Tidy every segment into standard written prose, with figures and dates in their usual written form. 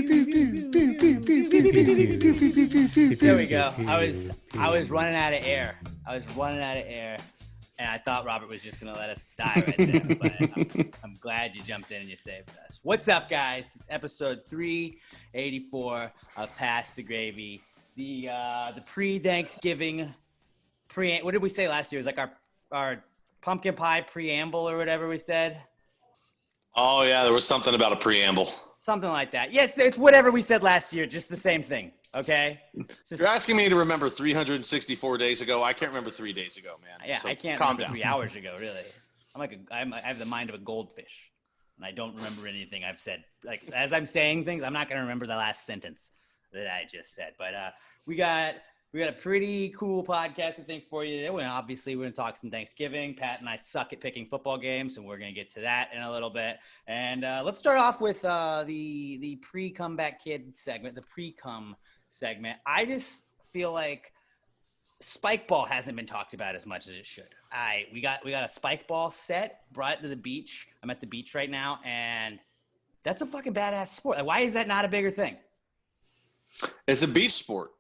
There we go. I was running out of air. And I thought Robert was just gonna let us die right there. But I'm glad you jumped in and you saved us. What's up, guys? It's episode 384 of Pass the Gravy. The pre-Thanksgiving what did we say last year? It was like our pumpkin pie preamble or whatever we said. Oh yeah, there was something about a preamble. Something like that. Yes, it's whatever we said last year, just the same thing. Okay. You're asking me to remember 364 days ago. I can't remember 3 days ago, man. Yeah, so I can't remember down. 3 hours ago, really. I have the mind of a goldfish, and I don't remember anything I've said. Like as I'm saying things, I'm not gonna remember the last sentence that I just said. But we got a pretty cool podcast, I think, for you today. Obviously, we're going to talk some Thanksgiving. Pat and I suck at picking football games, and we're going to get to that in a little bit. And let's start off with the pre-comeback kid segment, the pre-cum segment. I just feel like spike ball hasn't been talked about as much as it should. We got a spike ball set, brought it to the beach. I'm at the beach right now, and that's a fucking badass sport. Like, why is that not a bigger thing? It's a beach sport.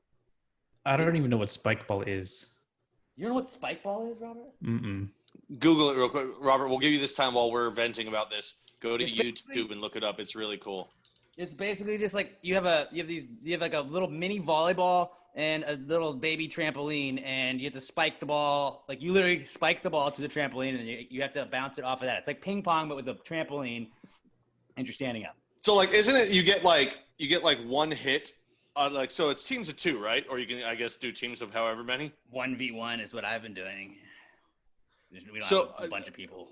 I don't even know what spike ball is. You know what spike ball is, Robert? Mm-mm. Google it real quick. Robert, we'll give you this time while we're venting about this. Go to YouTube and look it up. It's really cool. It's basically just like you have like a little mini volleyball and a little baby trampoline, and you have to spike the ball. Like you literally spike the ball to the trampoline, and you have to bounce it off of that. It's like ping pong, but with a trampoline, and you're standing up. So like, isn't it? You get like one hit. So it's teams of two, right? Or you can, I guess, do teams of however many. 1v1 is what I've been doing. We don't have a bunch of people.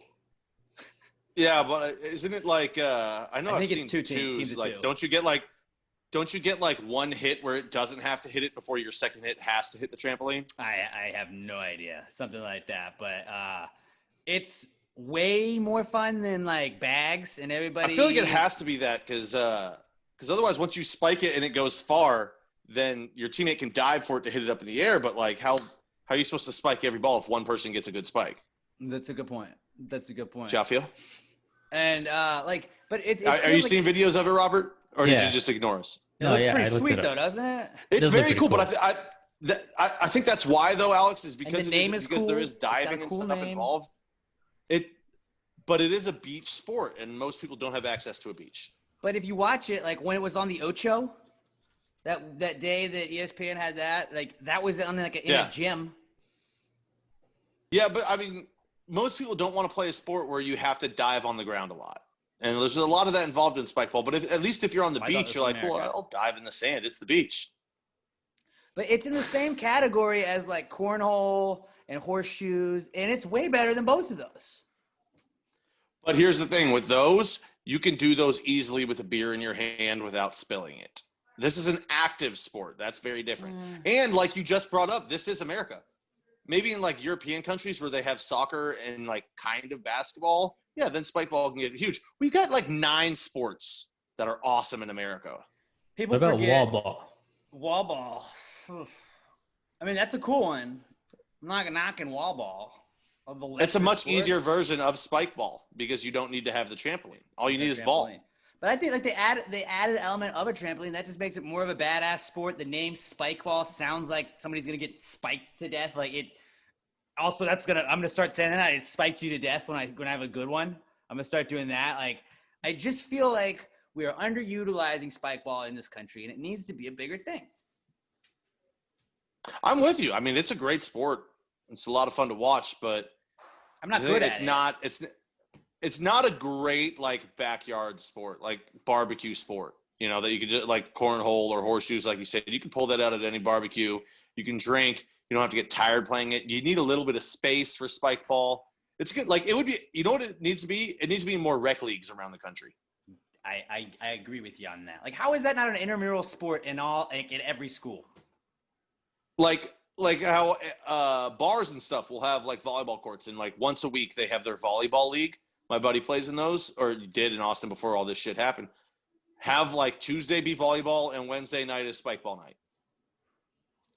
Yeah, but isn't it like I know I've seen it's two teams like two. don't you get like one hit where it doesn't have to hit it before your second hit has to hit the trampoline? I have no idea. Something like that, but it's way more fun than like bags and everybody. I feel like it has to be that because otherwise, once you spike it and it goes far, then your teammate can dive for it to hit it up in the air. But like, how are you supposed to spike every ball if one person gets a good spike? That's a good point. Jafia? And but it are you seeing videos of it, Robert, or did Yeah. you just ignore us? It looks pretty sweet though, doesn't it? It's very cool, cool. but I think that's why though, Alex, is because cool. There is diving and stuff involved. But it is a beach sport, and most people don't have access to a beach. But if you watch it, like when it was on the Ocho, that day that ESPN had that was on in a gym. Yeah, but I mean, most people don't want to play a sport where you have to dive on the ground a lot. And there's a lot of that involved in spike ball. But at least if you're on the beach, you're like, well, I'll dive in the sand. It's the beach. But it's in the same category as like cornhole and horseshoes, and it's way better than both of those. But here's the thing with those. You can do those easily with a beer in your hand without spilling it. This is an active sport. That's very different. And like you just brought up, this is America. Maybe in like European countries where they have soccer and like kind of basketball, yeah, then spike ball can get huge. We've got like 9 sports that are awesome in America. What about wall ball? Wall ball. I mean, that's a cool one. I'm not knocking wall ball. It's a much easier version of spike ball because you don't need to have the trampoline. All you need is ball. But I think like the added element of a trampoline that just makes it more of a badass sport. The name spike ball sounds like somebody's gonna get spiked to death. Like it. Also, I'm gonna start saying that I spiked you to death when I have a good one. I'm gonna start doing that. Like I just feel like we are underutilizing spike ball in this country, and it needs to be a bigger thing. I'm with you. I mean, it's a great sport. It's a lot of fun to watch, but I'm not good at it. It's not a great like backyard sport, like barbecue sport. You know that you can just like cornhole or horseshoes, like you said. You can pull that out at any barbecue. You can drink. You don't have to get tired playing it. You need a little bit of space for spike ball. It's good. Like it would be. You know what it needs to be? It needs to be in more rec leagues around the country. I agree with you on that. Like, how is that not an intramural sport in every school? Like how bars and stuff will have like volleyball courts, and like once a week they have their volleyball league. My buddy plays in those, or did in Austin before all this shit happened. Have like Tuesday be volleyball and Wednesday night is spike ball night.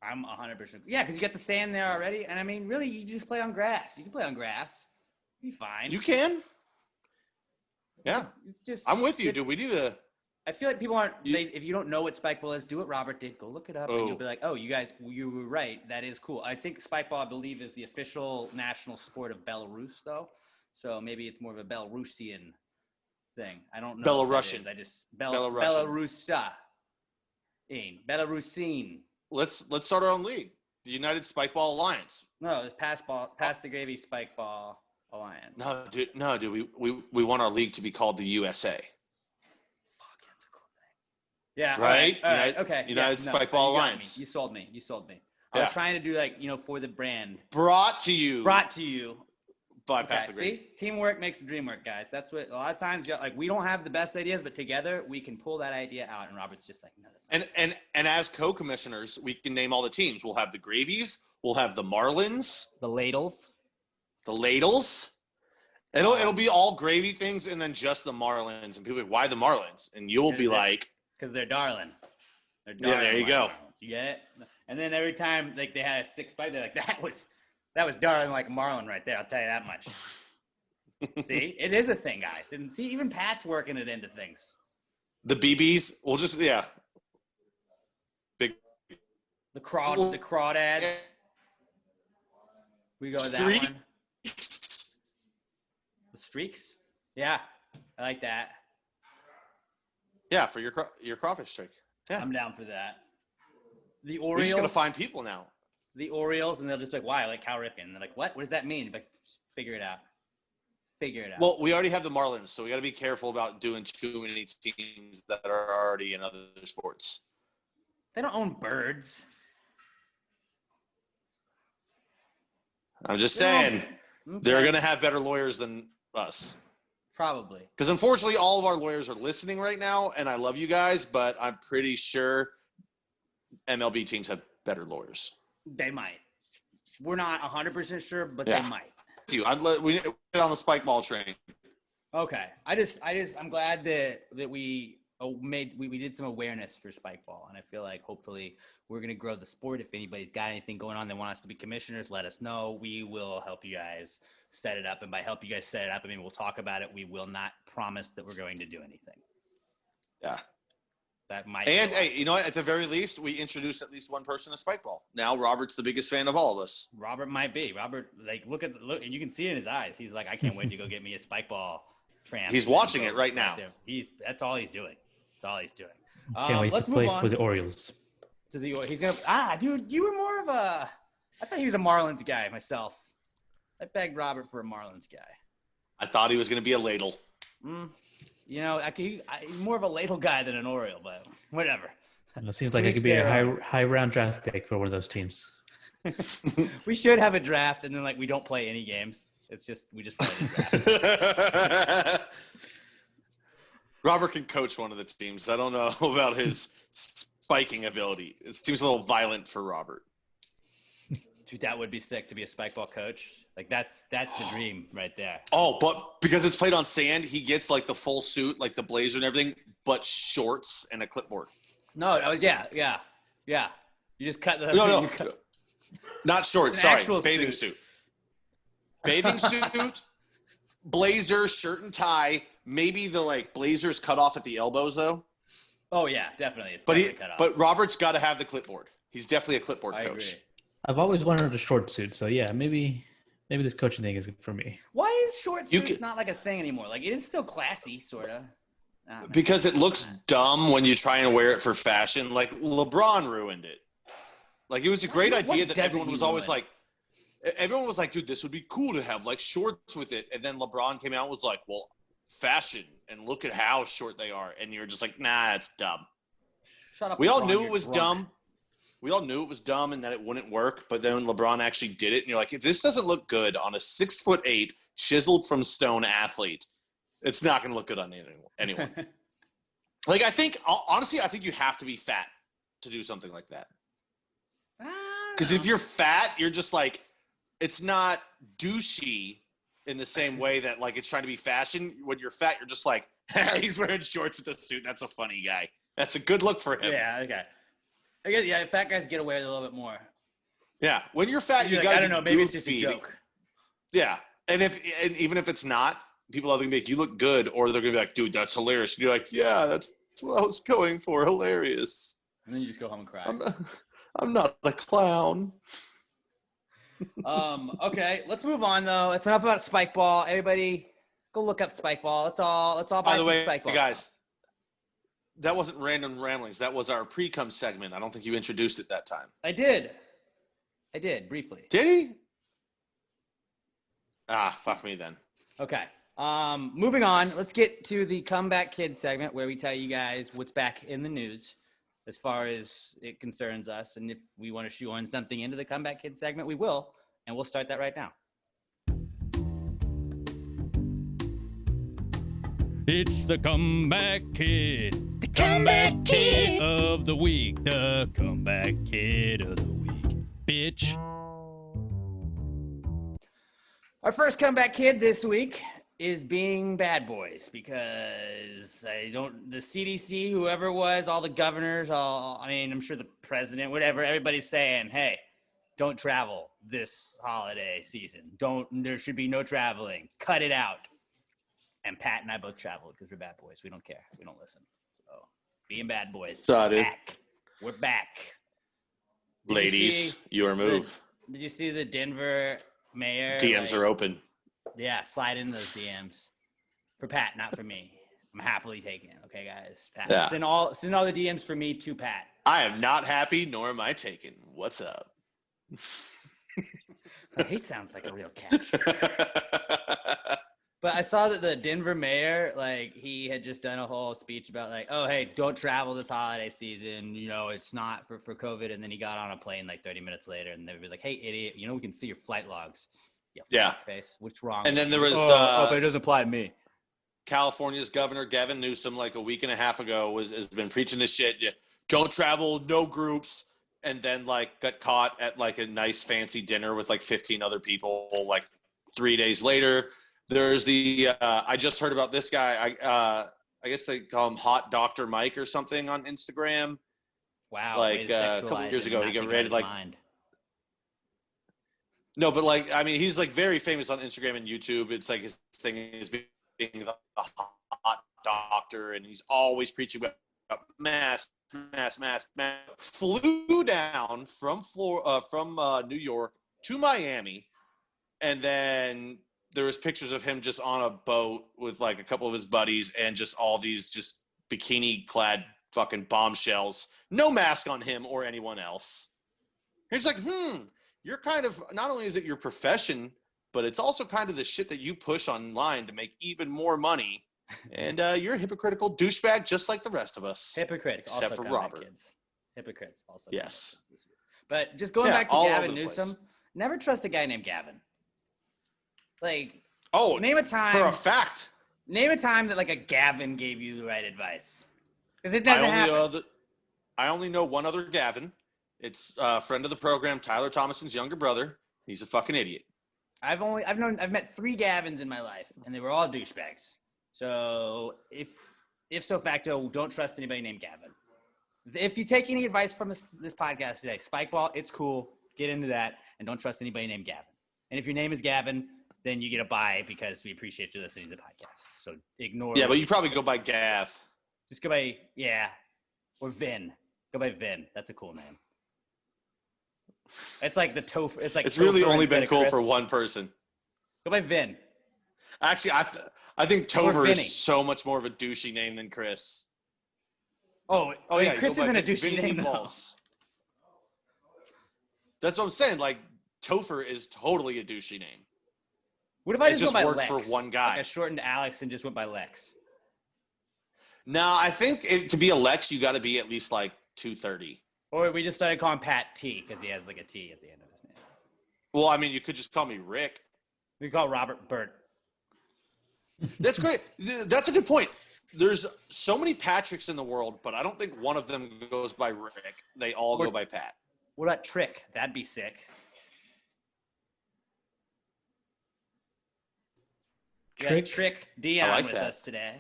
I'm 100%. Yeah, because you got the sand there already. And I mean, really, you just play on grass. You can play on grass. Be fine. You can. Yeah. It's just, I'm with you, dude. We need to I feel like people aren't. If you don't know what spikeball is, do what Robert did. Go look it up, and you'll be like, "Oh, you guys, you were right. That is cool." I think spikeball, I believe, is the official national sport of Belarus, though. So maybe it's more of a Belarusian thing. I don't know. Belarusian. I just Belarusian. Belarusian. Let's start our own league, the United Spikeball Alliance. No, pass the gravy spikeball alliance. No, dude. We want our league to be called the USA. Yeah. Right? All right. Okay. United Spikeball Alliance. You sold me. I was trying to do for the brand. Brought to you By Pass the Gravy. See, teamwork makes the dream work, guys. That's what a lot of times we don't have the best ideas, but together we can pull that idea out. And Robert's just like, no, that's not and as co-commissioners, we can name all the teams. We'll have the Gravies. We'll have the Marlins. The Ladles. It'll be all gravy things, and then just the Marlins. And people are like, why the Marlins? And you'll be like, because they're darling. Yeah, there you go. You get it? And then every time they had a 6 bite, they're like, that was darling like a Marlin right there. I'll tell you that much. See, it is a thing, guys. And see, even Pat's working it into things. The BBs, we'll just big the crawdads. We go with that one. The streaks. Yeah, I like that. Yeah, for your crawfish streak. Yeah, I'm down for that. The we're Orioles. just gonna find people now. The Orioles, and they'll just be like, "Why?" Like Cal Ripken. And they're like, "What? What does that mean?" Like, figure it out. Well, we already have the Marlins, so we got to be careful about doing too many teams that are already in other sports. They don't own birds. I'm just saying, they're gonna have better lawyers than us. Probably. Because unfortunately, all of our lawyers are listening right now, and I love you guys, but I'm pretty sure MLB teams have better lawyers. They might. We're not 100% sure, but they might. We get on the spike ball train. Okay. I'm glad that we did some awareness for spike ball, and I feel like hopefully we're gonna grow the sport. If anybody's got anything going on, they want us to be commissioners, let us know. We will help you guys set it up, and by help you guys set it up, I mean we'll talk about it. We will not promise that we're going to do anything. Yeah. That might. And hey, you know what? At the very least, we introduced at least one person to spike ball. Now Robert's the biggest fan of all of us. Robert might be. Robert, look, and you can see it in his eyes. He's like, I can't wait to go get me a spike ball tram. He's watching it right now. That's all he's doing. That's all he's doing. Can't wait to play for the Orioles. He's gonna. Dude, you were more of a. I thought he was a Marlins guy myself. I begged Robert for a Marlins guy. I thought he was going to be a ladle. You know, I'm more of a ladle guy than an Oriole, but whatever. It seems like I could be a high round draft pick for one of those teams. We should have a draft, and then we don't play any games. It's just we just play the draft. Robert can coach one of the teams. I don't know about his spiking ability. It seems a little violent for Robert. Dude, that would be sick to be a spike ball coach. That's the dream right there. Oh, but because it's played on sand, he gets the full suit, the blazer and everything, but shorts and a clipboard. No, yeah. You just cut the no, not shorts. Sorry, bathing suit. Bathing suit, blazer, shirt and tie. Maybe the blazer's cut off at the elbows though. Oh yeah, definitely. It's cut off. But Robert's got to have the clipboard. He's definitely a clipboard coach. Agree. I've always wanted a short suit, so yeah, maybe this coaching thing is for me. Why is short suits not a thing anymore? It is still classy, sort of. Because it looks dumb when you try and wear it for fashion. LeBron ruined it. It was a great idea that everyone was always everyone was like, dude, this would be cool to have shorts with it. And then LeBron came out and was like, well, fashion, and look at how short they are. And you're just like, nah, it's dumb. Shut up. We all knew it was dumb. We all knew it was dumb and that it wouldn't work, but then when LeBron actually did it, and you're like, if this doesn't look good on a 6'8" chiseled from stone athlete, it's not going to look good on anyone. I think you have to be fat to do something like that. Because if you're fat, you're just it's not douchey in the same way that it's trying to be fashion. When you're fat, you're just he's wearing shorts with a suit. That's a funny guy. That's a good look for him. Yeah, okay. I guess, yeah, fat guys get away with it a little bit more. Yeah, when you're fat, you got. I don't know. Maybe it's just a joke. Yeah, and even if it's not, people are gonna be like, "You look good," or they're gonna be like, "Dude, that's hilarious." And you're like, "Yeah, that's what I was going for. Hilarious. And then you just go home and cry. I'm not a clown. Okay, let's move on though. It's enough about spike ball. Everybody, go look up spike ball. Let's all buy By the some way, spike ball. guys, that wasn't random ramblings. That was our pre-cum segment. I don't think you introduced it that time. I did briefly. Did he? Ah, fuck me then. Okay. Moving on. Let's get to the Comeback Kid segment where we tell you guys what's back in the news as far as it concerns us. And if we want to shoehorn something into the Comeback Kid segment, we will. And we'll start that right now. It's the Comeback Kid. The Comeback Kid of the week. The Comeback Kid of the week. Bitch. Our first Comeback Kid this week is being bad boys because the CDC, whoever it was, all the governors, I'm sure the president, whatever, everybody's saying, hey, don't travel this holiday season. There should be no traveling. Cut it out. And Pat and I both traveled because we're bad boys. We don't care. We don't listen. So being bad boys. We're back. Ladies, your move. Did you see the Denver mayor? DMs are open. Yeah, slide in those DMs. For Pat, not for me. I'm happily taking it. Okay, guys. Pat. Yeah. Send all the DMs for me to Pat. I am not happy, nor am I taken. What's up? He sounds like a real catch. But I saw that the Denver mayor, he had just done a whole speech about oh, hey, don't travel this holiday season. It's not for COVID. And then he got on a plane 30 minutes later, and everybody was like, hey, idiot, we can see your flight logs. Yeah. Face. What's wrong? And then there was but it doesn't apply to me. California's governor Gavin Newsom, a week and a half ago, has been preaching this shit. Don't travel, no groups, and then got caught at a nice fancy dinner with 15 other people. 3 days later, there's the I just heard about this guy. I guess they call him Hot Dr. Mike or something on Instagram. Wow. A couple years ago, he got rated No, but he's very famous on Instagram and YouTube. It's his thing is being the hot doctor, and he's always preaching about mask. Flew down from New York to Miami, and then there was pictures of him just on a boat with a couple of his buddies, and just all these just bikini-clad fucking bombshells. No mask on him or anyone else. He's you're kind of, not only is it your profession, but it's also kind of the shit that you push online to make even more money. And you're a hypocritical douchebag just like the rest of us. Hypocrites. Except also for Robert. Kids. Hypocrites also. Yes. But just going back to Gavin Newsom, never trust a guy named Gavin. Name a time. For a fact. Name a time that a Gavin gave you the right advice. Because it doesn't happen. I only know one other Gavin. It's a friend of the program, Tyler Thomason's younger brother. He's a fucking idiot. I've met 3 Gavins in my life, and they were all douchebags. So if so facto, don't trust anybody named Gavin. If you take any advice from this podcast today, spike ball, it's cool. Get into that, and don't trust anybody named Gavin. And if your name is Gavin, then you get a bye because we appreciate you listening to the podcast. So ignore. Yeah, but you probably go by Gav. Just go by or Vin. Go by Vin. That's a cool name. It's like the Topher. It's really Topher only been cool Chris. for one person. Go by Vin. Actually, I think Topher is so much more of a douchey name than Chris. Oh yeah, Chris isn't a douchey name though. That's what I'm saying. Topher is totally a douchey name. What if I just went by worked Lex? For one guy. I shortened Alex and just went by Lex. No, I think to be a Lex, you got to be at least 230. Or we just started calling Pat T because he has a T at the end of his name. Well, you could just call me Rick. We call Robert Burt. That's great. That's a good point. There's so many Patricks in the world, but I don't think one of them goes by Rick. They all go by Pat. What about Trick? That'd be sick. Trick D on with us today.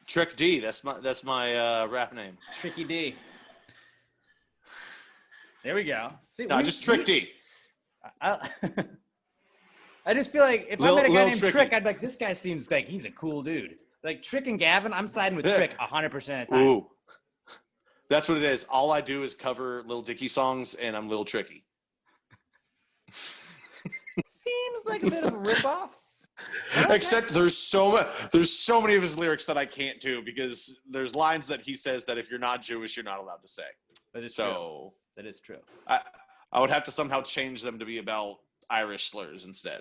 Trick D. That's my rap name. Tricky D. There we go. See, just Trick D. I just feel like if I met a guy named Trick, I'd be like, this guy seems like he's a cool dude. Like Trick and Gavin, I'm siding with Trick 100% of the time. Ooh. That's what it is. All I do is cover Lil Dicky songs, and I'm Lil Tricky. Seems like a bit of a ripoff. Except there's so many of his lyrics that I can't do because there's lines that he says that if you're not Jewish, you're not allowed to say. That is true. That is true. I would have to somehow change them to be about Irish slurs instead.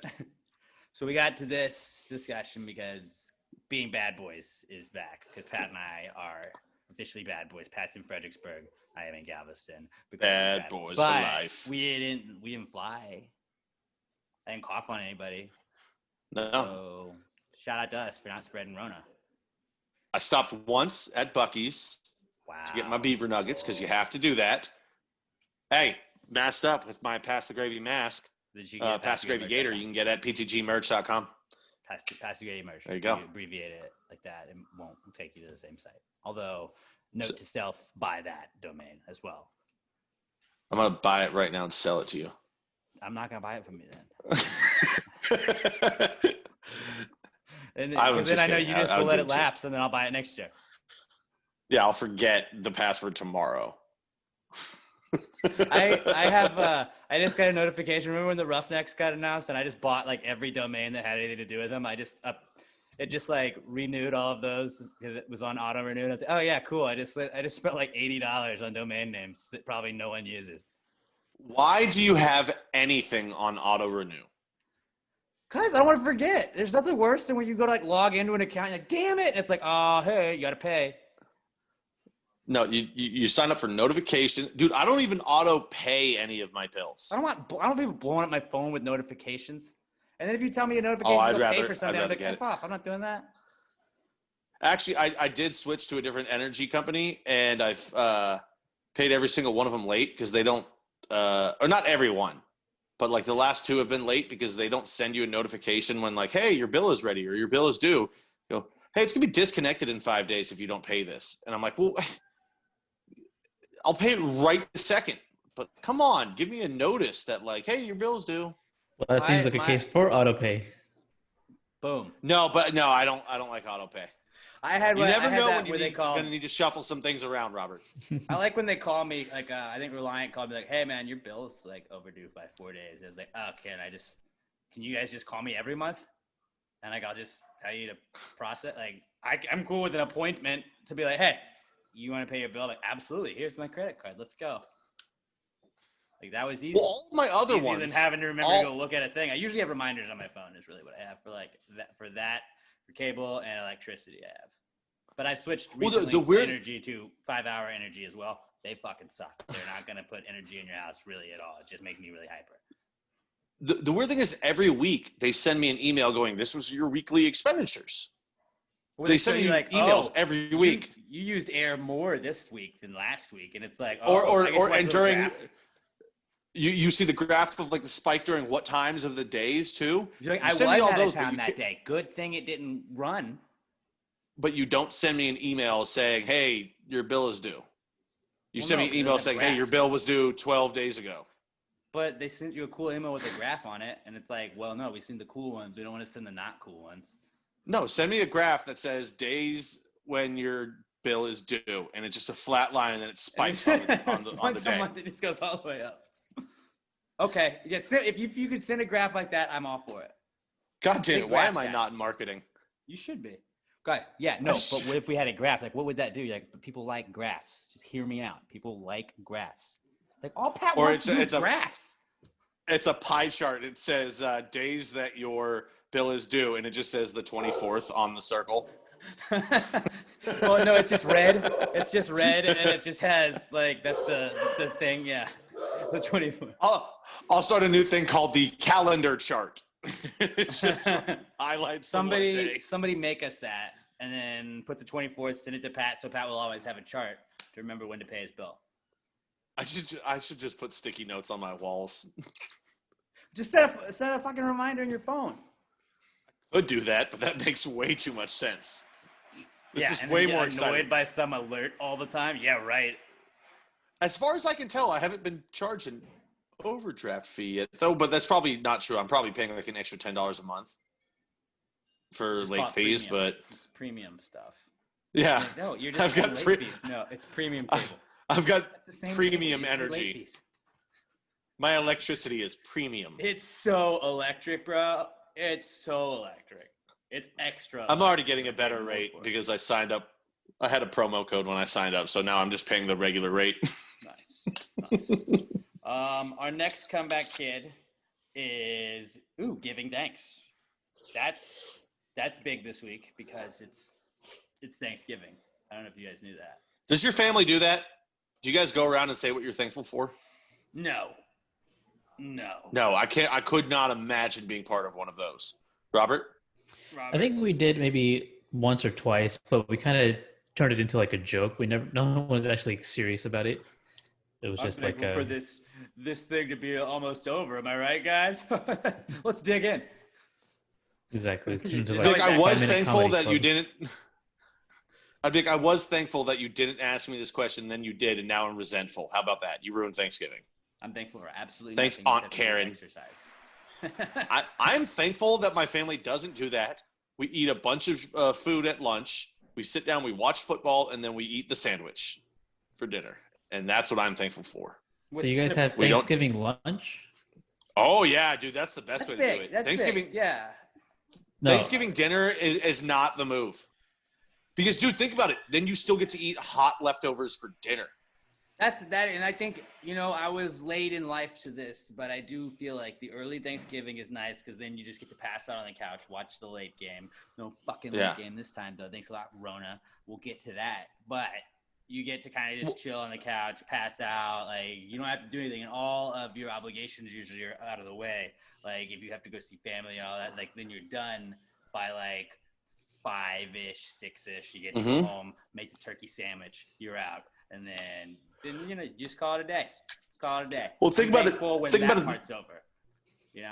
So we got to this discussion because being bad boys is back because Pat and I are officially bad boys. Pat's in Fredericksburg. I am in Galveston. Bad boys for life. We didn't fly. I didn't cough on anybody. No. So shout out to us for not spreading Rona. I stopped once at Buc-ee's to get my beaver nuggets because you have to do that. Hey, masked up with my Pass the Gravy mask. Pass the Gravy Gator you can get at ptgmerch.com. Pass the Gravy merch. There you go. If you abbreviate it like that, it won't take you to the same site. Although, note to self, buy that domain as well. I'm going to buy it right now and sell it to you. I'm not going to buy it from you then. And then I know you just will let it lapse, and then I'll buy it next year. Yeah, I'll forget the password tomorrow. I just got a notification. Remember when the Roughnecks got announced, and I just bought like every domain that had anything to do with them. It just like renewed all of those because it was on auto renew. I was like, oh yeah, cool. I just spent like $80 on domain names that probably no one uses. Why do you have anything on auto renew? Because I don't want to forget. There's nothing worse than when you go to like log into an account. You're like, damn it! And it's like, oh hey, you got to pay. No, you sign up for notification, dude. I don't even auto pay any of my bills. I don't want people blowing up my phone with notifications. And then if you tell me a notification pay for something, I'm like, F off. I'm not doing that. Actually, I did switch to a different energy company, and I've paid every single one of them late because they don't, or not every one, but like the last two have been late because they don't send you a notification when like, hey, your bill is ready or your bill is due. You go, hey, it's gonna be disconnected in 5 days if you don't pay this. And I'm like, well, I'll pay it right this second. But come on, give me a notice that like, hey, your bill's due. Well, that seems like a case for autopay. Boom. No, I don't like autopay. I had you never know when you're going to need to shuffle some things around, Robert. I like when they call me, like I think Reliant called me like, hey man, your bill's like overdue by 4 days. I was like, oh, can you guys just call me every month? And like, I'll just tell you to process. Like I'm cool with an appointment to be like, hey, you want to pay your bill? Like, absolutely. Here's my credit card. Let's go. Like that was easy. Well, all my other ones. Easier than having to remember to go look at a thing. I usually have reminders on my phone. Is really what I have for like that for cable and electricity. I have, but I've switched recently to energy to 5-hour energy as well. They fucking suck. They're not gonna put energy in your house really at all. It just makes me really hyper. The weird thing is every week they send me an email going, "This was your weekly expenditures." Well, they send me like emails every week. You used air more this week than last week, and it's like and during. You see the graph of like the spike during what times of the days too? Like, I was out of town that day. Good thing it didn't run. But you don't send me an email saying, hey, your bill is due. You send me an email saying, hey, your bill was due 12 days ago. But they sent you a cool email with a graph on it. And it's like, well, no, we seen the cool ones. We don't want to send the not cool ones. No, send me a graph that says days when your bill is due. And it's just a flat line and then it spikes on the day. Month, it just goes all the way up. Okay, if you could send a graph like that, I'm all for it. God damn it! Why am I not in marketing? You should be, guys. Yeah, no. But what if we had a graph? Like, what would that do? Like, people like graphs. Just hear me out. People like graphs. Like, all Pat wants to do is graphs. It's a pie chart. It says days that your bill is due, and it just says the 24th on the circle. Well, no, it's just red. It's just red, and it just has like that's the thing. Yeah. The 24th. I'll start a new thing called the calendar chart. It's just highlights. Somebody make us that, and then put the 24th, send it to Pat, so Pat will always have a chart to remember when to pay his bill. I should just put sticky notes on my walls. Just set a fucking reminder in your phone. I could do that, but that makes way too much sense. It's just and way then more annoyed exciting. By some alert all the time. Yeah, right. As far as I can tell, I haven't been charged an overdraft fee yet, though. But that's probably not true. I'm probably paying like an extra $10 a month for late fees. But premium stuff. Yeah. Like, no, you're just I've paying got late fees. No, it's premium cable. I've got That's the same premium cable. You just pay late energy. fees. My electricity is premium. It's so electric, bro. It's so electric. It's extra. I'm already electric. getting a I'm better paying more rate for it. because I signed up. I had a promo code when I signed up, so now I'm just paying the regular rate. Nice. Our next comeback kid is giving thanks. That's big this week because it's Thanksgiving. I don't know if you guys knew that. Does your family do that? Do you guys go around and say what you're thankful for? No. No, I can't. I could not imagine being part of one of those. Robert? I think we did maybe once or twice, but we kind of turned it into like a joke. No one was actually serious about it. It was just like for this thing to be almost over. Am I right, guys? Let's dig in. Exactly. I was thankful that you didn't. I was thankful that you didn't ask me this question, then you did, and now I'm resentful. How about that? You ruined Thanksgiving. I'm thankful for absolutely Thanks, nothing Aunt because of Karen. this exercise. I'm thankful that my family doesn't do that. We eat a bunch of food at lunch. We sit down, we watch football, and then we eat the sandwich for dinner. And that's what I'm thankful for. So you guys have Thanksgiving lunch? Oh, yeah, dude. That's the best way to do it. That's Thanksgiving, big. Yeah. No. Thanksgiving dinner is not the move. Because, dude, think about it. Then you still get to eat hot leftovers for dinner. That's that, and I think, I was late in life to this, but I do feel like the early Thanksgiving is nice because then you just get to pass out on the couch, watch the late game. No fucking late game this time, though. Thanks a lot, Rona. We'll get to that. But you get to kind of just chill on the couch, pass out. Like, you don't have to do anything, and all of your obligations usually are out of the way. Like, if you have to go see family and all that, like, then you're done by, like, 5-ish, 6-ish. You get to go home, make the turkey sandwich, you're out. And then just call it a day. Call it a day. Well, think about it. When Think about it. part's over.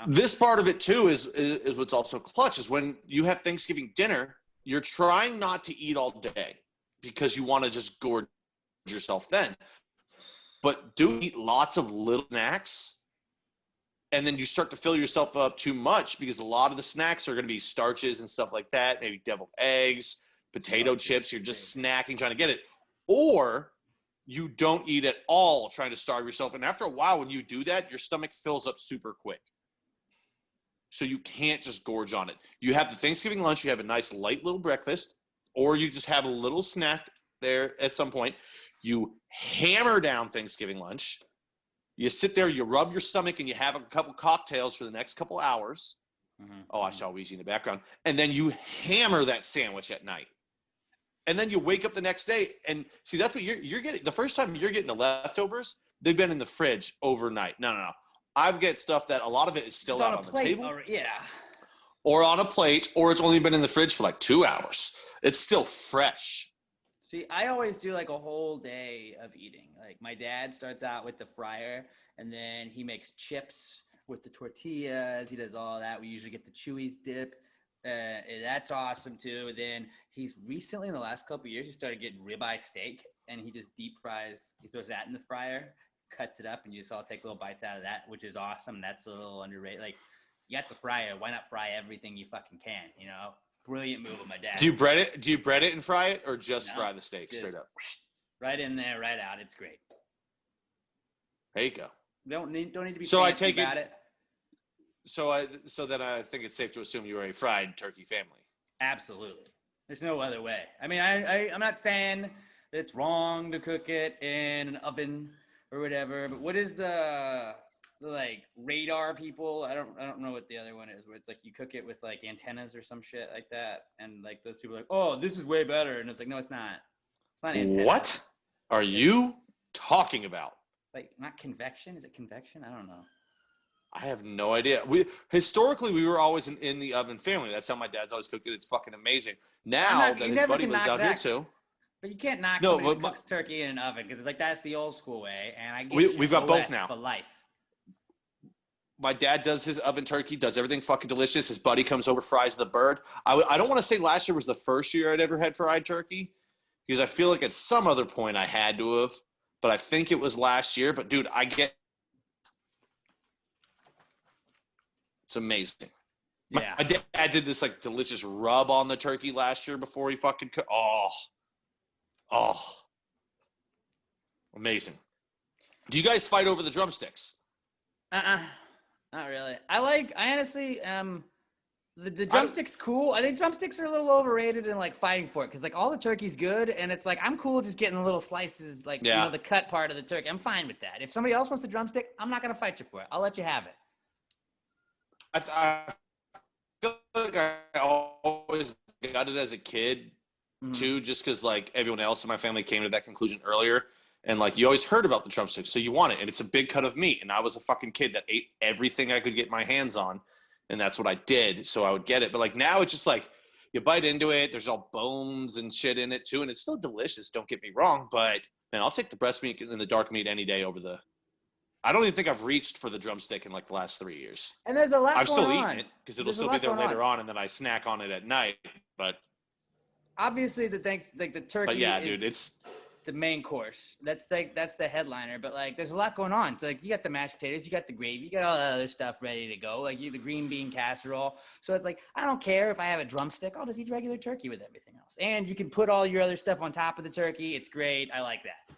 This part of it too is what's also clutch is when you have Thanksgiving dinner, you're trying not to eat all day because you want to just gorge yourself then. But do eat lots of little snacks, and then you start to fill yourself up too much because a lot of the snacks are going to be starches and stuff like that. Maybe deviled eggs, potato chips. You're just snacking, trying to get it, or you don't eat at all, trying to starve yourself. And after a while, when you do that, your stomach fills up super quick. So you can't just gorge on it. You have the Thanksgiving lunch, you have a nice light little breakfast, or you just have a little snack there at some point. You hammer down Thanksgiving lunch. You sit there, you rub your stomach, and you have a couple cocktails for the next couple hours. Oh, I saw Weezy in the background. And then you hammer that sandwich at night. And then you wake up the next day and see, that's what you're getting. The first time you're getting the leftovers, they've been in the fridge overnight. No. I've got stuff that a lot of it is still out on the table. Or on a plate, or it's only been in the fridge for like 2 hours. It's still fresh. See, I always do like a whole day of eating. Like my dad starts out with the fryer, and then he makes chips with the tortillas. He does all that. We usually get the Chewy's dip. That's awesome too. Then he's recently, in the last couple of years, he started getting ribeye steak, and he just deep fries. He throws that in the fryer, cuts it up, and you just all take little bites out of that, which is awesome. That's a little underrated. Like, you got the fryer. Why not fry everything you fucking can? Brilliant move of my dad. Do you bread it? Do you bread it and fry it, or just fry the steak straight up? Right in there, right out. It's great. There you go. Don't need to be. So I take about it. So then I think it's safe to assume you are a fried turkey family. Absolutely. There's no other way. I mean, I'm not saying it's wrong to cook it in an oven or whatever, but what is the like radar people? I don't know what the other one is, where it's like you cook it with like antennas or some shit like that, and like those people are like, oh, this is way better, and it's like, no, it's not. It's not antenna. What are you talking about? Like, not convection? Is it convection? I don't know. I have no idea. Historically we were always an in the oven family. That's how my dad's always cooked it. It's fucking amazing. Now that his buddy lives out here too. But you can't knock somebody who cooks turkey in an oven, because it's like that's the old school way. And I get we've got both now for life. My dad does his oven turkey, does everything fucking delicious. His buddy comes over, fries the bird. I don't want to say last year was the first year I'd ever had fried turkey, because I feel like at some other point I had to have, but I think it was last year. But dude, it's amazing. Yeah. My dad did this like delicious rub on the turkey last year before he fucking cooked. Oh, amazing. Do you guys fight over the drumsticks? Not really. I honestly, the drumstick's cool. I think drumsticks are a little overrated in like fighting for it because like all the turkey's good and it's like I'm cool just getting the little slices, like the cut part of the turkey. I'm fine with that. If somebody else wants the drumstick, I'm not gonna fight you for it. I'll let you have it. I feel like I always got it as a kid too, just because like everyone else in my family came to that conclusion earlier. And like you always heard about the drumstick, so you want it, and it's a big cut of meat. And I was a fucking kid that ate everything I could get my hands on, and that's what I did. So I would get it. But like now, it's just like you bite into it. There's all bones and shit in it too, and it's still delicious. Don't get me wrong, but man, I'll take the breast meat and the dark meat any day over the. I don't even think I've reached for the drumstick in like the last 3 years. And there's a lot. I'm still on. eating it because it'll still be there later on, and then I snack on it at night. But obviously, the turkey. But yeah, is dude, it's the main course. That's the headliner. But like, there's a lot going on. So like, you got the mashed potatoes, you got the gravy, you got all that other stuff ready to go. Like the green bean casserole. So it's like, I don't care if I have a drumstick. I'll just eat regular turkey with everything else. And you can put all your other stuff on top of the turkey. It's great. I like that.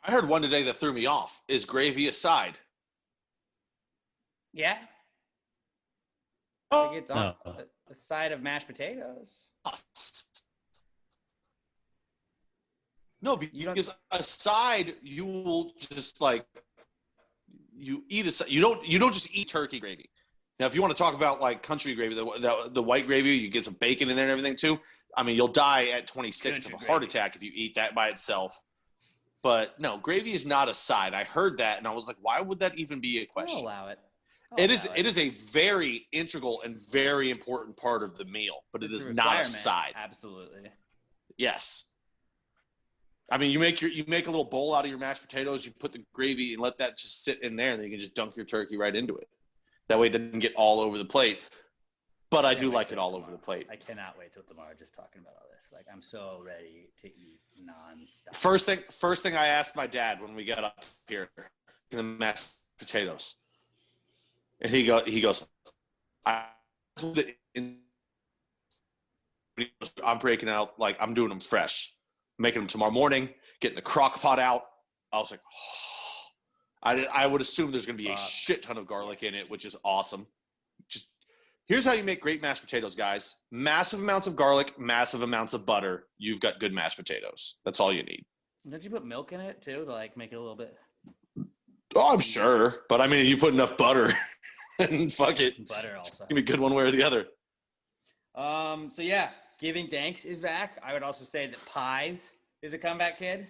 I heard one today that threw me off. Is gravy a side? Yeah. Oh, Like it's on a side of mashed potatoes. No, because a side you will just like you eat a you don't just eat turkey gravy. Now, if you want to talk about like country gravy, the white gravy, you get some bacon in there and everything too. I mean, you'll die at 26 of a heart attack if you eat that by itself. But no, gravy is not a side. I heard that and I was like, why would that even be a question? I'll allow it. It is a very integral and very important part of the meal, but it is not a side. Absolutely. Yes. I mean, you make a little bowl out of your mashed potatoes, you put the gravy and let that just sit in there, and then you can just dunk your turkey right into it. That way it doesn't get all over the plate. But I do like it all over the plate. I cannot wait till tomorrow just talking about all this. Like, I'm so ready to eat nonstop. First thing I asked my dad when we got up here, the mashed potatoes. And he goes, I'm breaking out, like I'm doing them fresh, making them tomorrow morning, getting the crock pot out. I was like, oh. I would assume there's going to be a shit ton of garlic in it, which is awesome. Just here's how you make great mashed potatoes, guys. Massive amounts of garlic, massive amounts of butter. You've got good mashed potatoes. That's all you need. Don't you put milk in it too to like make it a little bit? Oh, I'm sure. But I mean, if you put enough butter and fuck it. Butter also. It's going to be good one way or the other. So yeah, giving thanks is back. I would also say that pies is a comeback kid.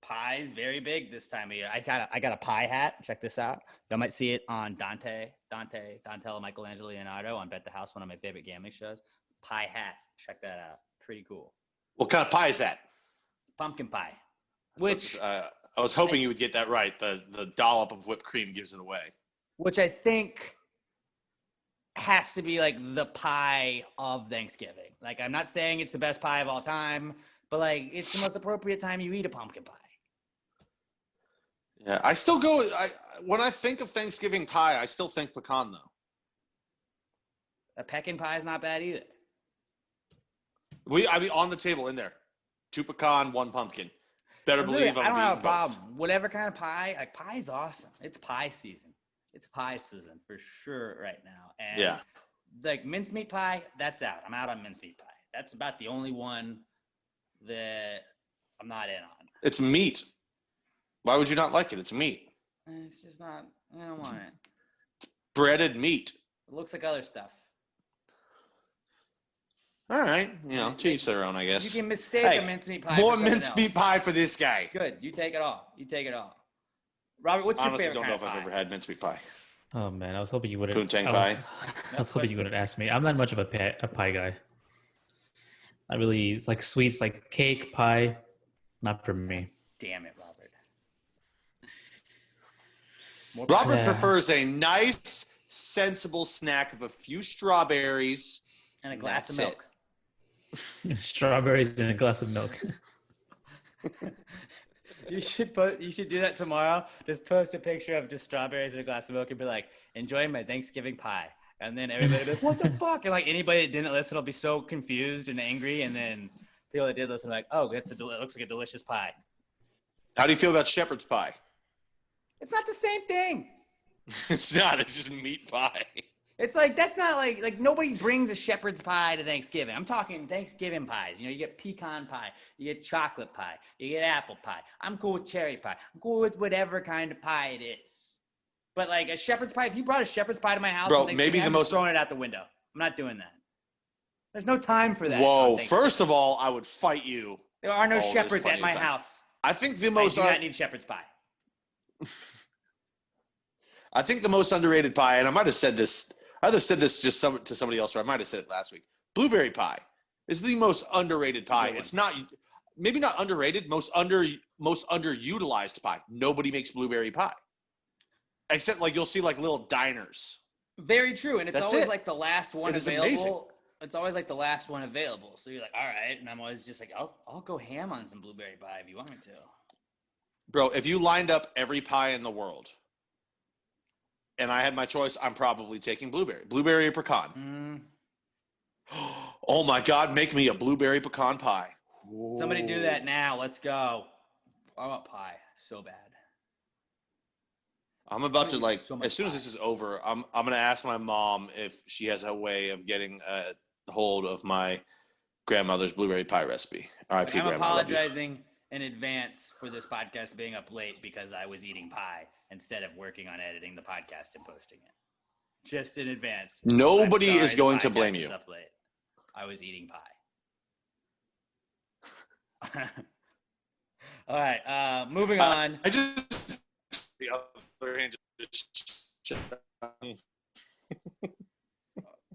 Pies very big this time of year. I got a pie hat. Check this out. You might see it on Donatello, Michelangelo, Leonardo on Bet the House, one of my favorite gambling shows. Pie hat. Check that out. Pretty cool. What kind of pie is that? Pumpkin pie. Which I was hoping you would get that right. The dollop of whipped cream gives it away. Which I think has to be like the pie of Thanksgiving. Like, I'm not saying it's the best pie of all time, but like it's the most appropriate time you eat a pumpkin pie. Yeah, I still go. When I think of Thanksgiving pie, I still think pecan though. A pecan pie is not bad either. I mean, on the table in there, 2 pecan, 1 pumpkin. Better believe I don't have a both. problem. Whatever kind of pie, like pie is awesome. It's pie season. It's pie season for sure right now. And yeah, like mincemeat pie, that's out. I'm out on mincemeat pie. That's about the only one that I'm not in on. It's meat. Why would you not like it? It's meat. It's just not. I don't want it. Breaded meat. It looks like other stuff. All right, to each their own, I guess. You can mistake a mincemeat pie. More mincemeat pie for this guy. Good. You take it all. Robert, what's your favorite don't know kind if of pie? I've ever had mincemeat pie. Oh man, I was hoping you wouldn't. Poontang pie. I was hoping you wouldn't ask me. I'm not much of a pie guy. I really it's like sweets, like cake, pie, not for me. Damn it, Robert. Robert prefers a nice, sensible snack of a few strawberries and a glass of milk. Strawberries and a glass of milk. You should do that tomorrow. Just post a picture of just strawberries and a glass of milk and be like, enjoy my Thanksgiving pie. And then everybody will be like, what the fuck? And like anybody that didn't listen will be so confused and angry. And then people that did listen are like, oh, it looks like a delicious pie. How do you feel about shepherd's pie? It's not the same thing. It's not. It's just meat pie. It's like, that's not like nobody brings a shepherd's pie to Thanksgiving. I'm talking Thanksgiving pies. You know, you get pecan pie, you get chocolate pie, you get apple pie. I'm cool with cherry pie. I'm cool with whatever kind of pie it is. But like a shepherd's pie, if you brought a shepherd's pie to my house, Bro, maybe I'm just throwing it out the window. I'm not doing that. There's no time for that. Whoa, first of all, I would fight you. There are no shepherds at my house. I think the most I do not need shepherd's pie. I think the most underrated pie, and I might have said this, to somebody else, or I might have said it last week. Blueberry pie is the most underrated pie. It's not, maybe not underrated, most underutilized pie. Nobody makes blueberry pie, except like you'll see like little diners. Very true, and it's That's always it. like the last one available. Amazing. It's always like the last one available. So you're like, all right, and I'm always just like, I'll go ham on some blueberry pie if you want me to. Bro, if you lined up every pie in the world, and I had my choice, I'm probably taking blueberry or pecan. Oh my God, make me a blueberry pecan pie. Somebody do that now. Let's go. I want pie so bad. I'm about to like, so much as soon as pie. this is over, I'm gonna ask my mom if she has a way of getting a hold of my grandmother's blueberry pie recipe. R.I.P. I'm Grandma. I love you. apologizing in advance for this podcast being up late because I was eating pie instead of working on editing the podcast and posting it. Just in advance. Nobody I'm sorry is going the to blame podcast you. was up late. I was eating pie. All right, moving on. I just the other hand just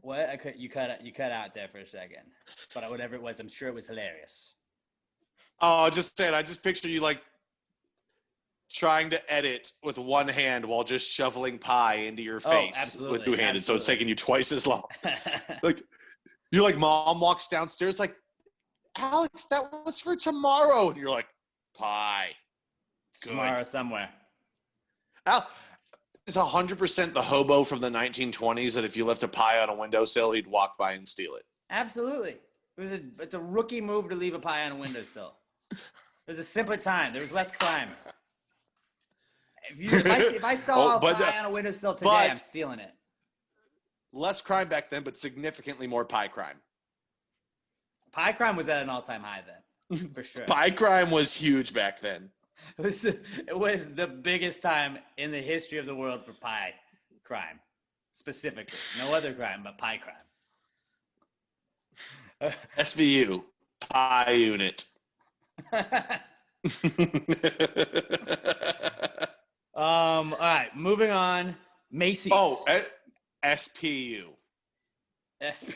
What? You cut out there for a second. But whatever it was, I'm sure it was hilarious. Oh, just saying. I just picture you like trying to edit with one hand while just shoveling pie into your face with two-handed, so it's taking you twice as long. Like you're like, mom walks downstairs like, Alex, that was for tomorrow, and you're like, pie. Good. Tomorrow somewhere. Al is 100% the hobo from the 1920s that if you left a pie on a windowsill, he'd walk by and steal it. Absolutely. It's a rookie move to leave a pie on a windowsill. It was a simpler time. There was less crime. If I saw a pie on a windowsill today, I'm stealing it. Less crime back then, but significantly more pie crime. Pie crime was at an all-time high then, for sure. Pie crime was huge back then. It was the biggest time in the history of the world for pie crime, specifically. No other crime, but pie crime. SVU, pie unit. All right, moving on. Macy's. Oh, SPU. SP.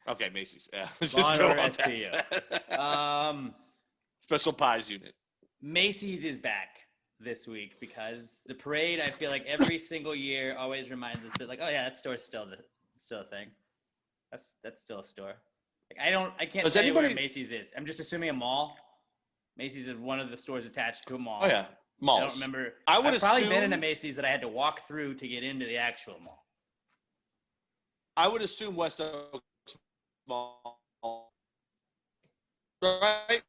Okay, Macy's. Yeah. Just go on SPU. Special pies unit. Macy's is back this week because the parade, I feel like every single year always reminds us that, like, oh yeah, that store's still a thing. That's still a store. Like, I can't tell you where Macy's is. I'm just assuming a mall. Macy's is one of the stores attached to a mall. Oh yeah, malls. I don't remember. I've probably been in a Macy's that I had to walk through to get into the actual mall. I would assume West Oaks Mall, right?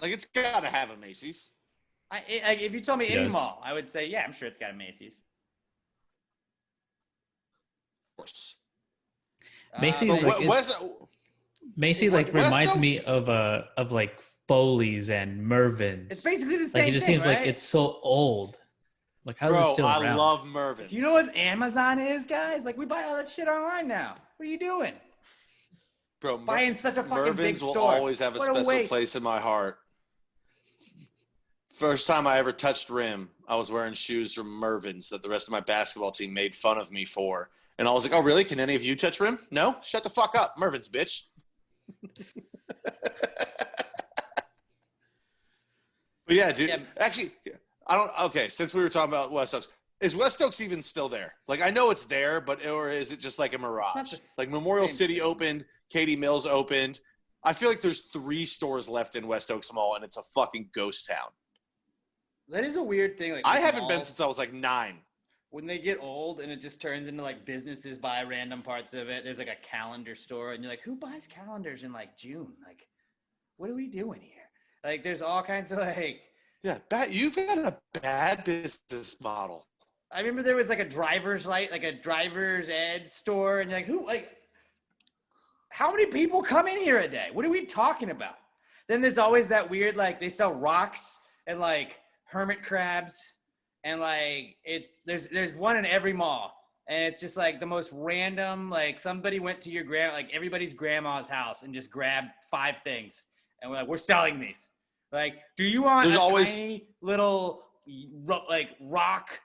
Like, it's got to have a Macy's. If you told me any mall, I would say, yeah, I'm sure it's got a Macy's. Of course. Macy's reminds me of like Foley's and Mervyn's. It's basically the same thing. Like, it just seems like it's so old. Like, how is it still around? I love Mervyn's. Do you know what Amazon is, guys? Like, we buy all that shit online now. What are you doing? Bro, buying such a fucking big store. Mervyn's will always have a special place in my heart. First time I ever touched rim, I was wearing shoes from Mervyn's that the rest of my basketball team made fun of me for. And I was like, oh, really? Can any of you touch rim? No? Shut the fuck up. Mervyn's, bitch. But yeah, dude. Yeah. Actually, okay, since we were talking about West Oaks, is West Oaks even still there? Like, I know it's there, or is it just like a mirage? Like, Memorial City opened, Katy Mills opened. I feel like there's 3 stores left in West Oaks Mall, and it's a fucking ghost town. That is a weird thing. Like, I haven't been since I was like 9. when they get old and it just turns into like businesses buy random parts of it. There's like a calendar store, and you're like, who buys calendars in like June? Like, what are we doing here? Like, there's all kinds of like. Yeah, you've got a bad business model. I remember there was like a driver's ed store, and you're like, who, like, how many people come in here a day? What are we talking about? Then there's always that weird, like, they sell rocks and like hermit crabs, and like there's one in every mall, and it's just like the most random, like somebody went to everybody's grandma's house and just grabbed 5 things, and we're selling these. Like, do you want tiny little like rock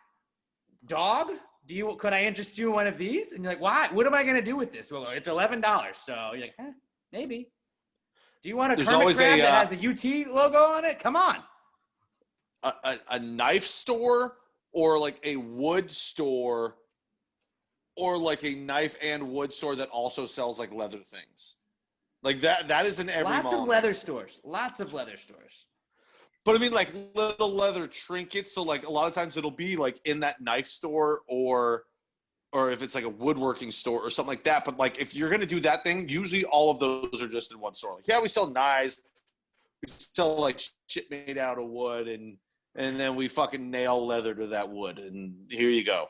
dog? Could I interest you in one of these? And you're like, why? What am I gonna do with this? Well, it's $11. So you're like, maybe. Do you want a hermit crab that has the UT logo on it? Come on. A knife store, or like a wood store, or like a knife and wood store that also sells like leather things. Like that is in every mall. Lots of leather stores. But I mean, like little leather trinkets. So like a lot of times it'll be like in that knife store, or if it's like a woodworking store or something like that. But like if you're gonna do that thing, usually all of those are just in one store. Like, yeah, we sell knives, we sell like shit made out of wood, and then we fucking nail leather to that wood, and here you go.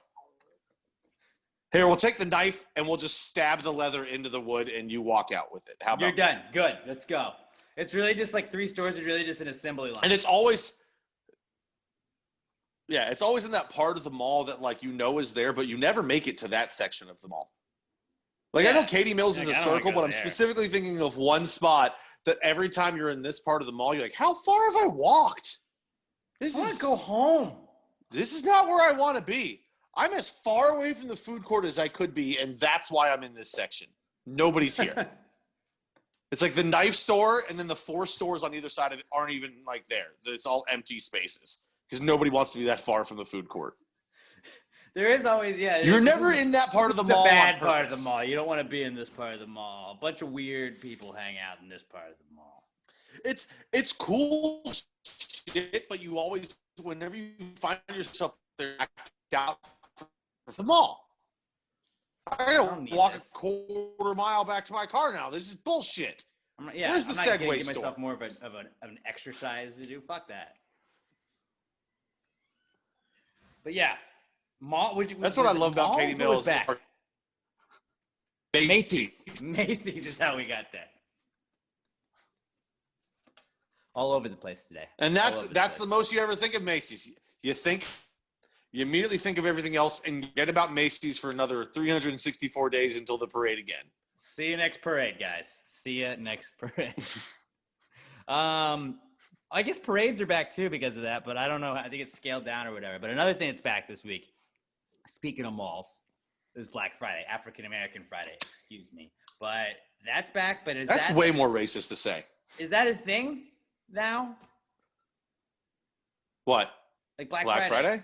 Here, we'll take the knife and we'll just stab the leather into the wood, and you walk out with it. How about You're done. Good. Let's go. It's really just like 3 stores. It's really just an assembly line. And it's always in that part of the mall that like is there, but you never make it to that section of the mall. Like, I know Katie Mills is a circle, but I'm specifically thinking of one spot that every time you're in this part of the mall, you're like, how far have I walked? I want to go home. This is not where I want to be. I'm as far away from the food court as I could be, and that's why I'm in this section. Nobody's here. It's like the knife store, and then the 4 stores on either side of it aren't even like there. It's all empty spaces because nobody wants to be that far from the food court. There is always, You're never in that part of the mall. The bad part of the mall. You don't want to be in this part of the mall. A bunch of weird people hang out in this part of the mall. It's cool shit, but you always, whenever you find yourself there, act out for the mall. I gotta walk a quarter mile back to my car now. This is bullshit. Where's the Segway store? Give myself more of an exercise to do. Fuck that. But yeah, mall. That's what I love about Katie Mills. Macy's is how we got that. All over the place today. And that's the most you ever think of Macy's. You immediately think of everything else and forget about Macy's for another 364 days until the parade again. See you next parade, guys. See you next parade. I guess parades are back too because of that, but I don't know. I think it's scaled down or whatever. But another thing that's back this week, speaking of malls, is Black Friday, African American Friday, excuse me. But that's back. But that's way more racist to say. Is that a thing now? What? Like Black Friday?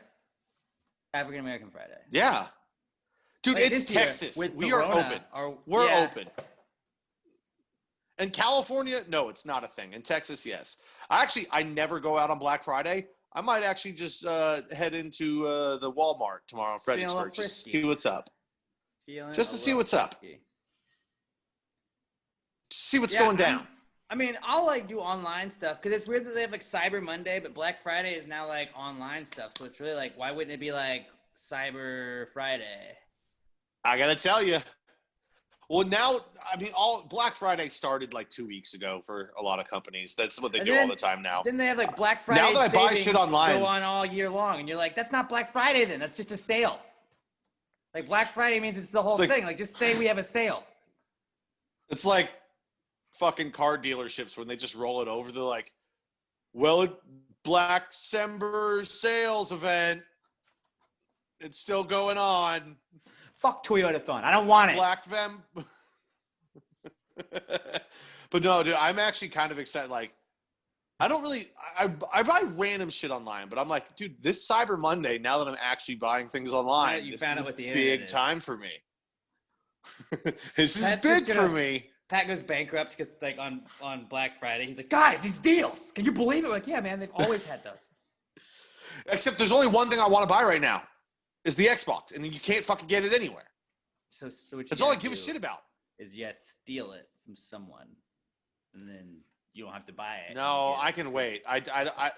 African American Friday. Yeah. Dude, like it's Texas. We are open. We're open. In California, no, it's not a thing. In Texas, yes. I never go out on Black Friday. I might actually just head into the Walmart tomorrow in Fredericksburg just to see what's up. Just to see what's up. See what's going down. I mean, I'll like do online stuff because it's weird that they have like Cyber Monday, but Black Friday is now like online stuff. So it's really like, why wouldn't it be like Cyber Friday? I gotta tell you. Well, now, I mean, Black Friday started like 2 weeks ago for a lot of companies. That's what they do all the time now. Then they have like Black Friday. Now that I buy shit online, go on all year long, and you're like, that's not Black Friday. Then that's just a sale. Like Black Friday means it's the whole thing. Like just say we have a sale. It's like fucking car dealerships when they just roll it over. They're like, well, Black December sales event. It's still going on. Fuck Toyotathon. I don't want it. Black Vem. But no, dude, I'm actually kind of excited. Like, I don't really – I buy random shit online, but I'm like, dude, this Cyber Monday, now that I'm actually buying things online, this is a big time for me. This is big for me. Pat goes bankrupt because like on Black Friday, he's like, guys, these deals. Can you believe it? We're like, yeah, man, they've always had those. Except there's only one thing I want to buy right now. is the Xbox, and you can't fucking get it anywhere. So what you That's all I gotta give a do shit about. is steal it from someone, and then you don't have to buy it. No, I can wait. I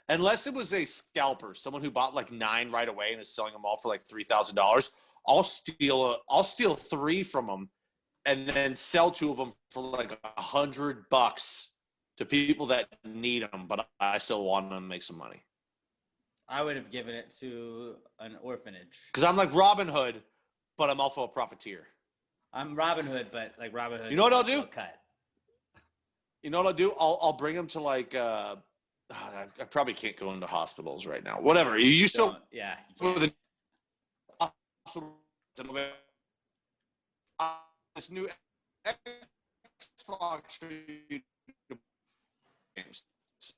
unless it was a scalper, someone who bought like 9 right away and is selling them all for like $3,000. I'll steal 3 from them, and then sell 2 of them for like $100 to people that need them. But I still want them to make some money. I would have given it to an orphanage. Because I'm like Robin Hood, but I'm also a profiteer. I'm Robin Hood, but like Robin Hood. You know what I'll do? Cut. You know what I'll do? I'll bring them to like I probably can't go into hospitals right now. Whatever. You still yeah. with the hospital. This new Xbox for you games.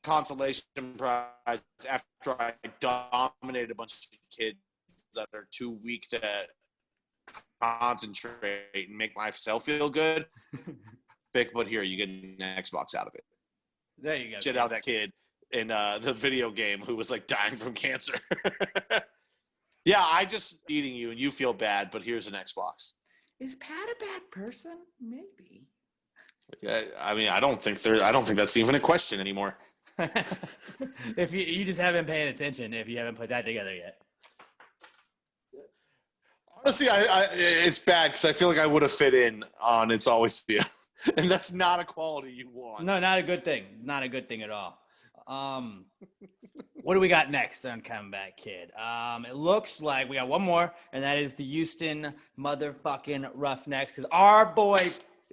Consolation prize after I dominated a bunch of kids that are too weak to concentrate and make myself feel good. Bigfoot here, you get an Xbox out of it. There you go. Shit out of that kid in the video game who was like dying from cancer. Yeah, I just eating you and you feel bad, but here's an Xbox. Is Pat a bad person? Maybe. Yeah, I mean, I don't think that's even a question anymore. If you just haven't paid attention, if you haven't put that together yet. Honestly, it's bad because I feel like I would have fit in on It's Always You, and that's not a quality you want. No, not a good thing. Not a good thing at all. What do we got next on Comeback Kid? It looks like we got one more, and that is the Houston motherfucking Roughnecks. Because our boy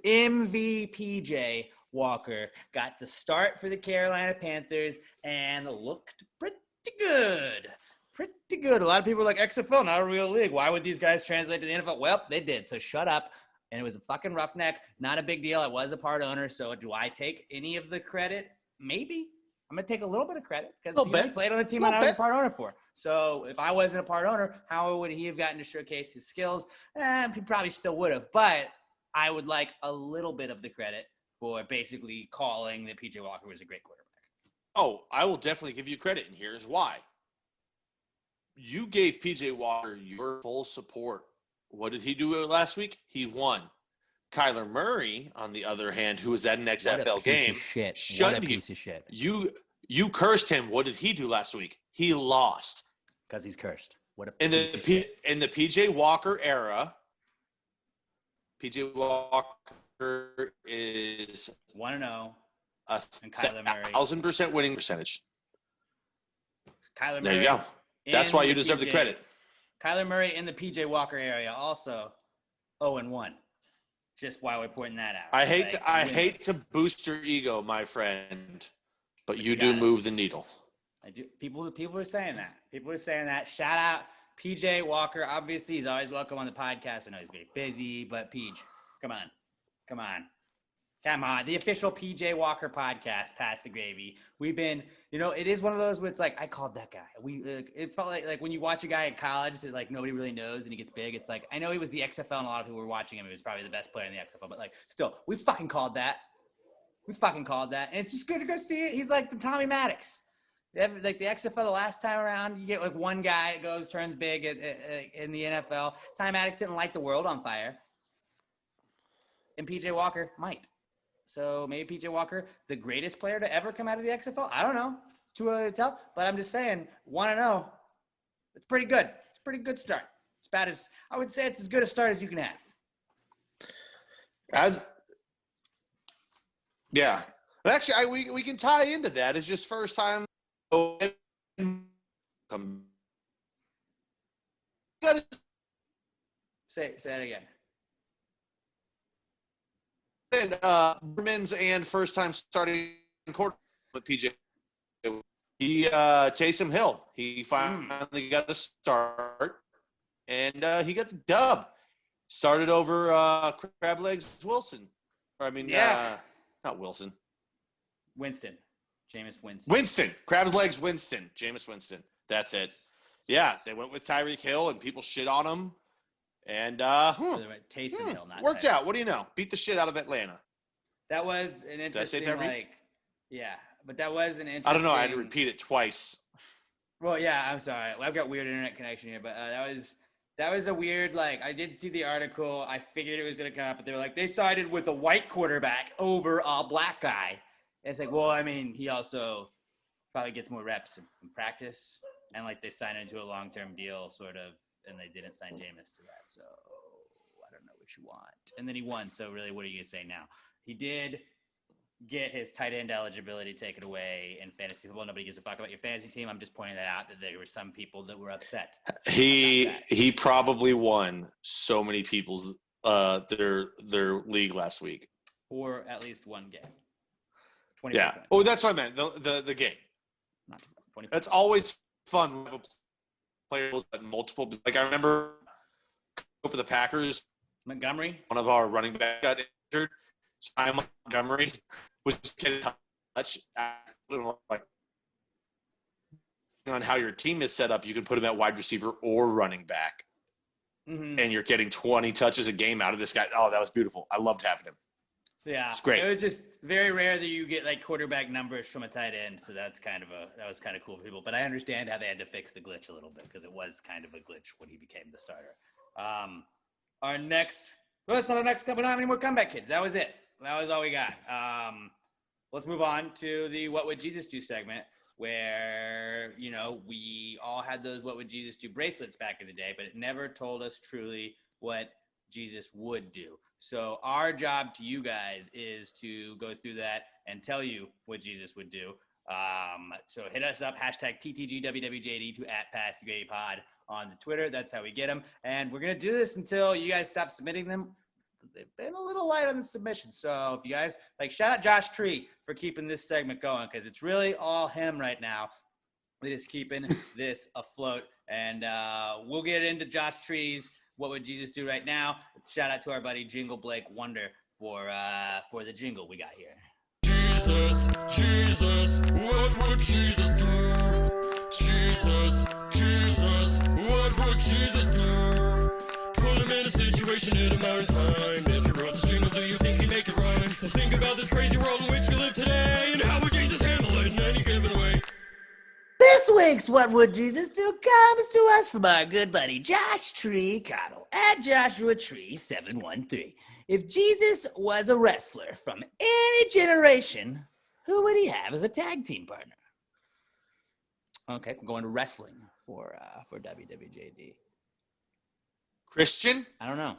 MVPJ Walker got the start for the Carolina Panthers and looked pretty good. Pretty good. A lot of people are like, XFL, not a real league. Why would these guys translate to the NFL? Well, they did. So shut up. And it was a fucking roughneck. Not a big deal. I was a part owner. So do I take any of the credit? Maybe. I'm going to take a little bit of credit because he played on a team that I was a part owner for. So if I wasn't a part owner, how would he have gotten to showcase his skills? He probably still would have. But I would like a little bit of the credit for basically calling that PJ Walker was a great quarterback. Oh, I will definitely give you credit, and here's why. You gave PJ Walker your full support. What did he do last week? He won. Kyler Murray, on the other hand, who was at an XFL game, shunned you. Piece of shit. You cursed him. What did he do last week? He lost. Because he's cursed. What a in piece of shit. In the PJ Walker era, PJ Walker is 1-0. And Kyler Murray 1,000% winning percentage. Kyler Murray. There you go. That's why you deserve the credit. Kyler Murray in the PJ Walker area also 0-1. Just while we're pointing that out. I hate to boost your ego, my friend, but you do move the needle. I do. People are saying that. People are saying that. Shout out PJ Walker. Obviously, he's always welcome on the podcast. I know he's very busy, but PJ, come on. The official PJ Walker podcast, Pass the Gravy. We've been, it is one of those where it's like, I called that guy. It felt like when you watch a guy at college that like nobody really knows and he gets big, it's like, I know he was the XFL and a lot of people were watching him. He was probably the best player in the XFL, but like still, we fucking called that. And it's just good to go see it. He's like the Tommy Maddox. Like the XFL the last time around, you get like one guy that turns big in the NFL. Tommy Maddox didn't light the world on fire. And PJ Walker might. So maybe PJ Walker, the greatest player to ever come out of the XFL? I don't know. It's too early to tell. But I'm just saying, 1-0, it's pretty good. It's a pretty good start. It's about as, I would say it's as good a start as you can have. Yeah. Actually, we can tie into that. It's just first time. Say that again. Women's and first time starting quarterback with PJ. Taysom Hill. He finally got a start, and he got the dub. Started over Crab Legs Wilson. Not Wilson. Winston. Jameis Winston. Winston. Crab Legs Winston. Jameis Winston. That's it. Yeah, they went with Tyreek Hill, and people shit on him. And Taysom Hill, not worked Tyreek. out. What do you know? Beat the shit out of Atlanta. That was an interesting, Did I say Tyreek? but that was an interesting. I don't know. I had to repeat it twice. Well, yeah, I'm sorry. I've got weird internet connection here, but that was a weird, like, I did see the article. I figured it was going to come up, but they were like, they sided with a white quarterback over a black guy. And it's like, well, I mean, he also probably gets more reps in practice. And, like, they signed into a long-term deal, sort of, and they didn't sign Jameis to that. So I don't know what you want. And then he won, so really, what are you going to say now? He did get his tight end eligibility taken away in fantasy football. Nobody gives a fuck about your fantasy team. I'm just pointing that out, that there were some people that were upset. He probably won so many people's their league last week. Or at least one game. 20%. Yeah. Oh, that's what I meant. The game. Not 20%. That's always fun when a player at multiple. Like I remember for the Packers, Montgomery. one of our running backs got injured. Ty Montgomery was just getting touch. Like on how your team is set up, you can put him at wide receiver or running back, and you're getting 20 touches a game out of this guy. Oh, that was beautiful. I loved having him. Yeah, it's great. It was just very rare that you get like quarterback numbers from a tight end, so that was kind of cool for people. But I understand how they had to fix the glitch a little bit because it was kind of a glitch when he became the starter. Our next, well, it's not our next. We don't have any more comeback kids. That was it. That was all we got. Let's move on to the What Would Jesus Do segment, where, you know, we all had those What Would Jesus Do bracelets back in the day, but it never told us truly what Jesus would do. So our job to you guys is to go through that and tell you what Jesus would do. So hit us up, hashtag PTGWWJD to @PassTheGradyPod on the Twitter. That's how we get them. And we're going to do this until you guys stop submitting them. They've been a little light on the submission. So if you guys, like, shout out Josh Tree for keeping this segment going, because it's really all him right now. It is keeping this afloat. And we'll get into Josh Tree's What Would Jesus Do right now. Shout out to our buddy Jingle Blake Wonder for the jingle we got here. Jesus, Jesus, what would Jesus do? Jesus, Jesus, what would Jesus do? Put him in a situation in a matter of time. If you wrote this jingle, do you think he'd make it rhyme? So think about this crazy world in which we live today, and how would Jesus handle it in any given way? This week's What Would Jesus Do comes to us from our good buddy Josh Tree Cottle at Joshua Tree 713. If Jesus was a wrestler from any generation, who would he have as a tag team partner? Okay, we're going to wrestling for WWJD. Christian? I don't know.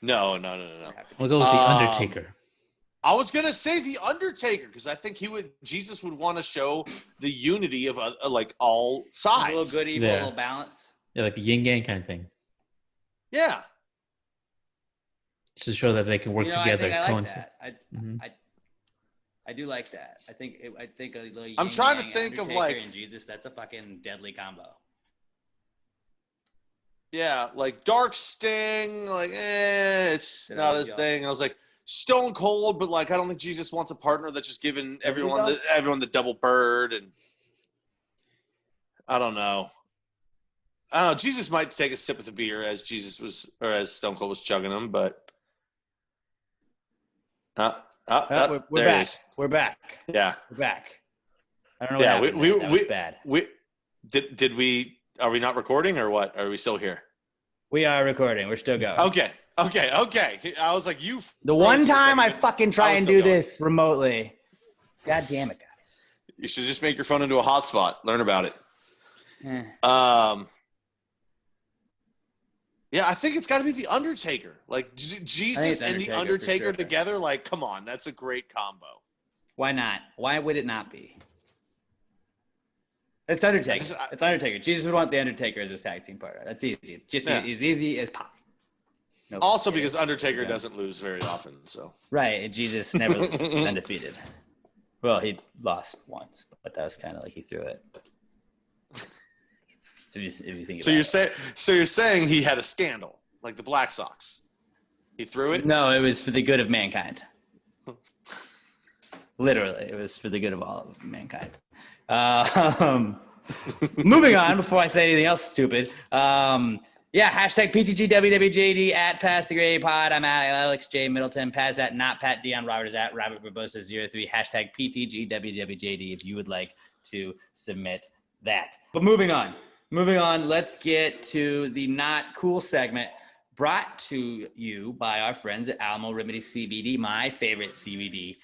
No. We'll go with The Undertaker. I was gonna say The Undertaker because I think Jesus would want to show the unity of like all sides. A little good, evil, Yeah. a little balance. Yeah, like a yin yang kind of thing. Yeah. To show that they can work together. I like that. Mhm. I do like that. I think a little. I'm trying to yin-yang think of, Undertaker like- and Jesus. That's a fucking deadly combo. Yeah, like Dark Sting, like it's Did not I his look thing. I was like Stone Cold, but like I don't think Jesus wants a partner that's just giving everyone the double bird, and I don't know. Jesus might take a sip of the beer as as Stone Cold was chugging them, but We're there back. it is. We're back. Yeah, We're back. I don't know. yeah. What happened there. That was bad. We did we. Are we not recording or what? Are we still here? We are recording. We're still going. Okay. I was like, The one froze for a time I second. fucking try was and still do going. this remotely. God damn it, guys. You should just make your phone into a hotspot. Learn about it. Eh. Yeah, I think it's got to be The Undertaker. Like Jesus and The Undertaker for Undertaker sure. together. Like, come on, that's a great combo. Why not? Why would it not be? It's Undertaker. It's Undertaker. Jesus would want the Undertaker as his tag team partner. That's easy. Just Yeah. as easy as pie. No, Also, kidding. because Undertaker Yeah. doesn't lose very often, so Right, and Jesus never loses. He's undefeated. Well, he lost once, but that was kind of like he threw it. If you think you're saying he had a scandal like the Black Sox. He threw it. No, it was for the good of mankind. Literally, it was for the good of all of mankind. Moving on, before I say anything else stupid. Hashtag PTGWWJD at PassTheGradyPod. I'm at Alex J. Middleton. Paz at not Pat Dion. Robert is at Robert Barbosa 03. Hashtag PTGWWJD if you would like to submit that. But moving on, let's get to the not cool segment, brought to you by our friends at Alamo Remedy CBD, my favorite CBD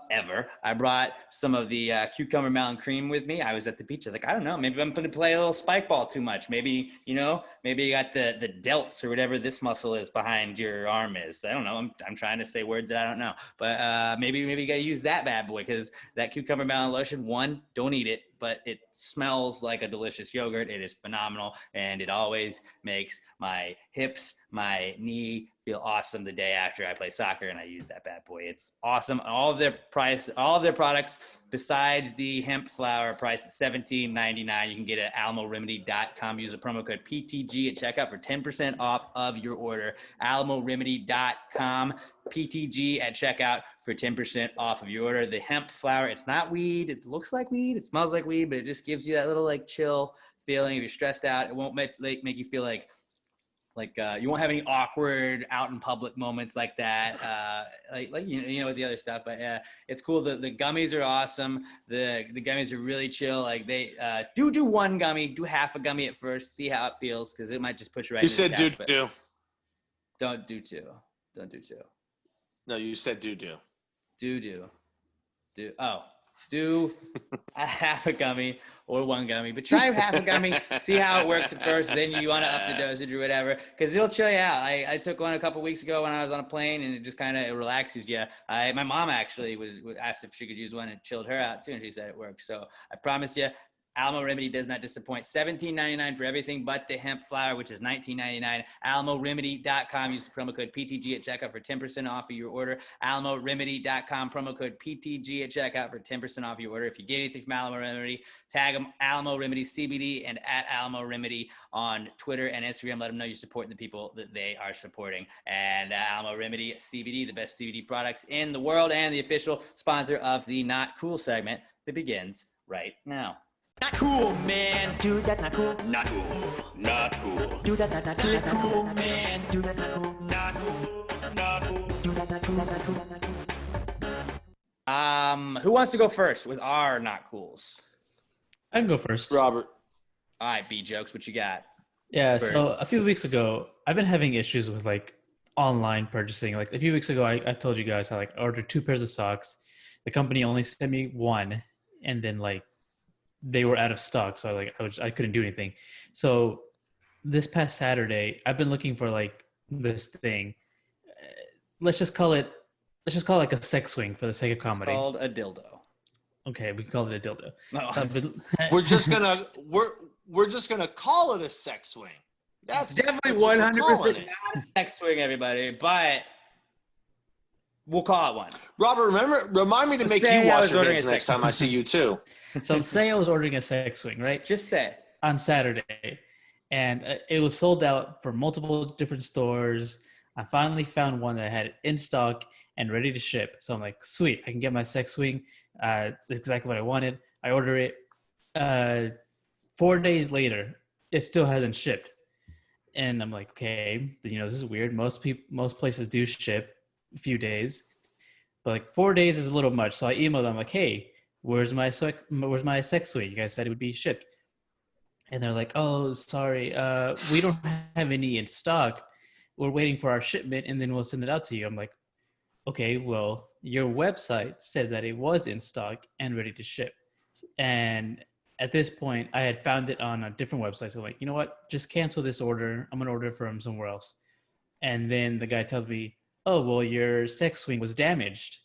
ever. I brought some of the cucumber melon cream with me. I was at the beach. I was like, I don't know, maybe I'm going to play a little spike ball too much. Maybe, maybe you got the delts or whatever this muscle is behind your arm is. I don't know. I'm trying to say words that I don't know. But maybe you got to use that bad boy, because that cucumber melon lotion, one, don't eat it, but it smells like a delicious yogurt. It is phenomenal, and it always makes my hips, my knee feel awesome the day after I play soccer and I use that bad boy. It's awesome. All of their products, besides the hemp flower, price at $17.99. You can get it at almoremedy.com. Use the promo code PTG at checkout for 10% off of your order. almoremedy.com, PTG at checkout for 10% off of your order. The hemp flower, it's not weed. It looks like weed. It smells like weed, but it just gives you that little like chill feeling. If you're stressed out, it won't make you feel like you won't have any awkward out in public moments like that, with the other stuff. But it's cool. The gummies are awesome. The gummies are really chill. Like they do one gummy, do half a gummy at first, see how it feels, because it might just put you right. You said do. Don't do two. Don't do two. No, you said do. Do a half a gummy or one gummy, but try half a gummy, see how it works at first. Then you want to up the dosage or whatever, because it'll chill you out. I took one a couple weeks ago when I was on a plane, and it just kind of relaxes you. My mom actually was asked if she could use one, and it chilled her out too, and she said it worked. So I promise you, Alamo Remedy does not disappoint. $17.99 for everything but the hemp flower, which is $19.99. AlamoRemedy.com. Use the promo code PTG at checkout for 10% off of your order. AlamoRemedy.com. Promo code PTG at checkout for 10% off your order. If you get anything from Alamo Remedy, tag them Alamo Remedy CBD and at Alamo Remedy on Twitter and Instagram. Let them know you're supporting the people that they are supporting. And Alamo Remedy CBD, the best CBD products in the world, and the official sponsor of the Not Cool segment that begins right now. Not cool, man. Dude, that's not cool. Not cool. Not cool. Dude, that's not cool, man. Dude, that's not cool. Not cool. Not cool. Dude, that's not cool. Not cool. Not cool. Who wants to go first with our Not Cools? I can go first. Robert. All right, B-Jokes, what you got? Yeah, Bird. so a few weeks ago, I've been having issues with like online purchasing. Like a few weeks ago, I told you guys I ordered 2 pairs of socks. The company only sent me one, and then they were out of stock, so I couldn't do anything. So this past Saturday, I've been looking for this thing. Let's just call it like a sex swing for the sake of comedy. It's called a dildo. Okay, we can call it a dildo. No. We're just gonna call it a sex swing. That's definitely that's what we're 100% calling not it. a sex swing, everybody, but we'll call it one. Robert, remind me to make say you I wash was your ordering hands a next sex time I see you too. So say I was ordering a sex swing, right? Just say. On Saturday, and it was sold out for multiple different stores. I finally found one that had it in stock and ready to ship. So I'm like, sweet, I can get my sex swing. That's exactly what I wanted. I order it. 4 days later, it still hasn't shipped. And I'm like, okay, this is weird. Most places do ship a few days, but 4 days is a little much. So I emailed them like, hey, where's my sex swing? You guys said it would be shipped. And they're like, oh, sorry, we don't have any in stock. We're waiting for our shipment, and then we'll send it out to you. I'm like, okay, well, your website said that it was in stock and ready to ship. And at this point, I had found it on a different website. So I'm like, you know what? Just cancel this order. I'm going to order it from somewhere else. And then the guy tells me, oh, well, your sex swing was damaged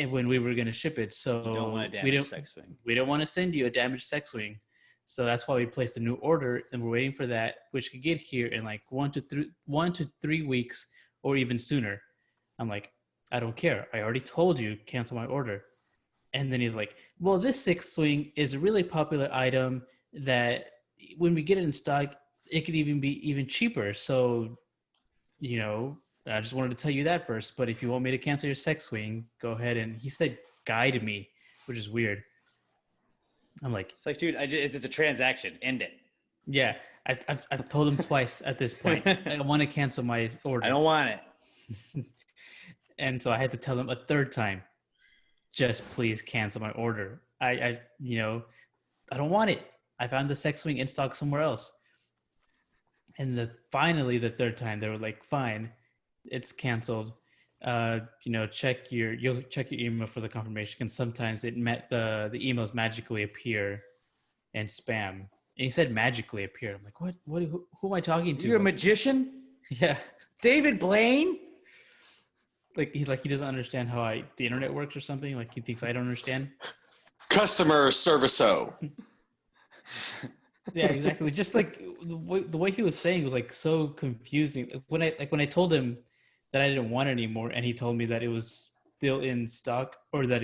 when we were going to ship it. So You don't want a damaged sex swing. we don't want to send you a damaged sex swing. So that's why we placed a new order, and we're waiting for that, which could get here in 1 to 3 weeks or even sooner. I'm like, I don't care. I already told you, cancel my order. And then he's like, well, this sex swing is a really popular item that when we get it in stock, it could even be even cheaper. So, I just wanted to tell you that first. But if you want me to cancel your sex swing, go ahead. And he said, guide me, which is weird. I'm like, It's like, dude, it's just a transaction. End it. yeah, I've told him twice at this point. I want to cancel my order. I don't want it. And so I had to tell him a third time, just please cancel my order. I I don't want it. I found the sex swing in stock somewhere else. And finally, the third time, they were like, fine, it's canceled. You'll check your email for the confirmation. And sometimes the emails magically appear in spam. And he said magically appeared. I'm like, what? Who am I talking to? You're a magician? Yeah. David Blaine? He doesn't understand how the internet works or something. Like he thinks I don't understand. Customer service-o. Yeah, exactly. Just like the way he was saying was like so confusing. When I told him that I didn't want it anymore, and he told me that it was still in stock, or that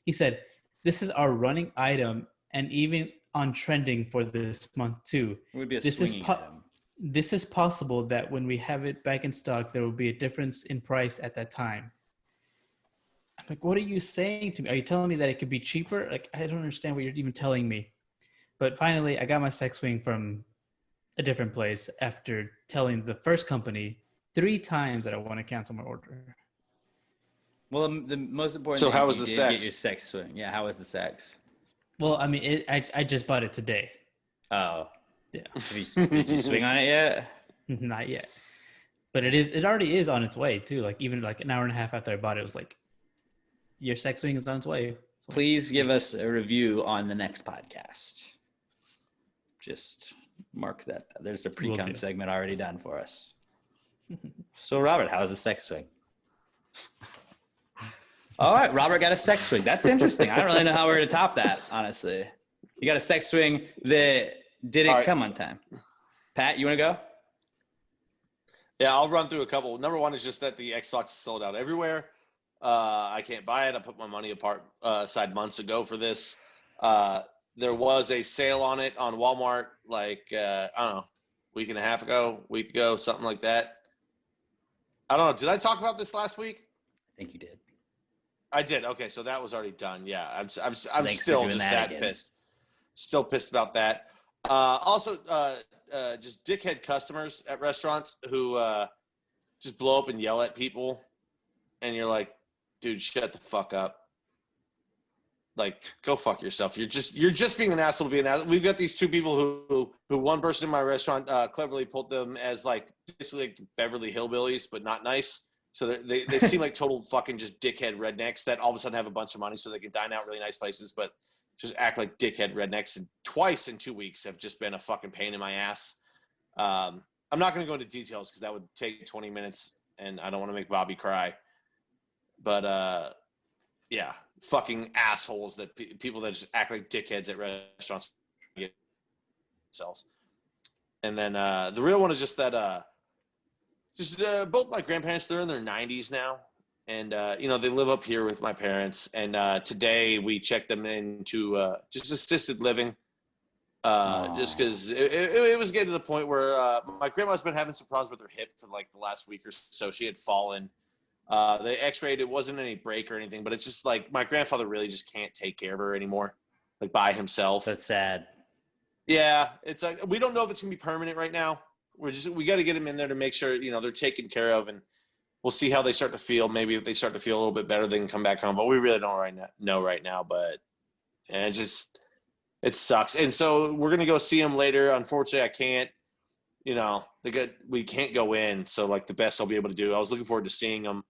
he said, "This is our running item, and even on trending for this month too. It would be a This is swinging item. this is possible that when we have it back in stock, there will be a difference in price at that time." I'm like, what are you saying to me? Are you telling me that it could be cheaper? Like, I don't understand what you're even telling me. But finally, I got my sex swing from a different place after telling the first company 3 times that I want to cancel my order. Well, the most important So thing how is was you the did sex? get your sex swing. Yeah, how was the sex? Well, I mean, I just bought it today. Oh. Yeah, Did you swing on it yet? not yet. But it already is on its way too. Like even like an hour and a half after I bought it, it was like, your sex swing is on its way. So, Please give us a review on the next podcast. Just mark that. There's a Will pre-cum do. segment already done for us. So, Robert, how's the sex swing? All right, Robert got a sex swing. That's interesting. I don't really know how we're going to top that, honestly. You got a sex swing that didn't All right. come on time. Pat, you want to go? Yeah, I'll run through a couple. Number one is just that the Xbox is sold out everywhere. I can't buy it. I put my money aside months ago for this. There was a sale on it on Walmart, like, I don't know, week and a half ago, week ago, something like that. I don't know. Did I talk about this last week? I think you did. I did. Okay, so that was already done. Yeah, I'm Thanks still for doing just that that again. pissed. Still pissed about that. Also, just dickhead customers at restaurants who just blow up and yell at people, and you're like, dude, shut the fuck up. Like, go fuck yourself. You're just being an asshole to be an asshole. We've got these 2 people who one person in my restaurant cleverly pulled them as like basically like Beverly Hillbillies, but not nice. So they seem like total fucking just dickhead rednecks that all of a sudden have a bunch of money so they can dine out really nice places, but just act like dickhead rednecks. And twice in 2 weeks have just been a fucking pain in my ass. I'm not going to go into details because that would take 20 minutes, and I don't want to make Bobby cry. But yeah, fucking assholes that people that just act like dickheads at restaurants get themselves. And then the real one is just that both my grandparents, they're in their 90s now, and they live up here with my parents. And today we checked them into just assisted living, just because it was getting to the point where my grandma's been having some problems with her hip for like the last week or so. She had fallen. They x-rayed, it wasn't any break or anything, but it's just like my grandfather really just can't take care of her anymore, like by himself. That's sad. Yeah, it's like we don't know if it's gonna be permanent right now. We got to get him in there to make sure they're taken care of, and we'll see how they start to feel. Maybe if they start to feel a little bit better, they can come back home. But we really don't know right now. But it sucks. And so we're gonna go see him later. Unfortunately, I can't. We can't go in. So like the best I'll be able to do. I was looking forward to seeing him.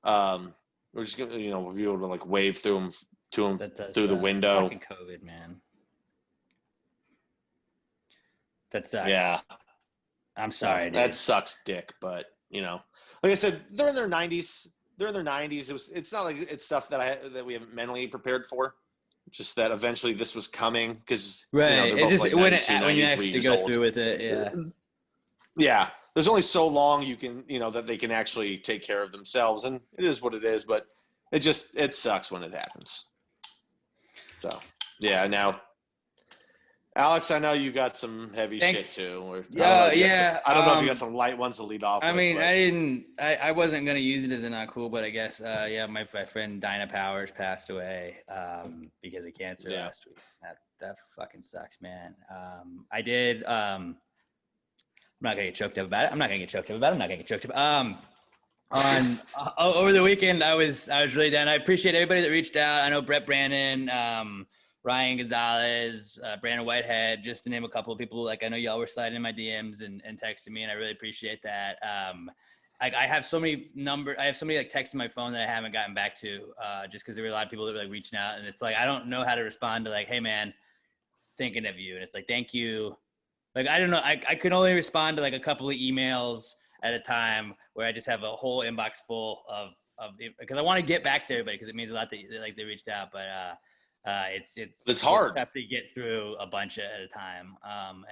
We're just gonna we'll be able to like wave through him through the window. Fucking COVID, man. That sucks. Yeah. I'm sorry, dude. That sucks dick, but like I said, they're in their 90s. It's not like it's stuff that we haven't mentally prepared for. Just that eventually this was coming because right. they're It's both just like when you 93 actually years go old. through with it, yeah. Yeah, there's only so long you can that they can actually take care of themselves, and it is what it is. But it sucks when it happens. So yeah, now. Alex, I know you got some heavy shit too. I don't know if you got some light ones to lead off. I mean, but. I wasn't gonna use it as a not cool, but I guess my friend Dinah Powers passed away because of cancer last week. That fucking sucks, man. I'm not gonna get choked up about it. Over the weekend, I was really down. I appreciate everybody that reached out. I know Brett Brandon, Ryan Gonzalez, Brandon Whitehead, just to name a couple of people. Like, I know y'all were sliding in my DMs and texting me, and I really appreciate that. I have so many like texts in my phone that I haven't gotten back to, just because there were a lot of people that were like reaching out, and it's like I don't know how to respond to like, hey man, thinking of you, and it's like thank you. Like I don't know, I could only respond to like a couple of emails at a time where I just have a whole inbox full of because I want to get back to everybody because it means a lot that like they reached out, but it's hard. tough to get through a bunch at a time.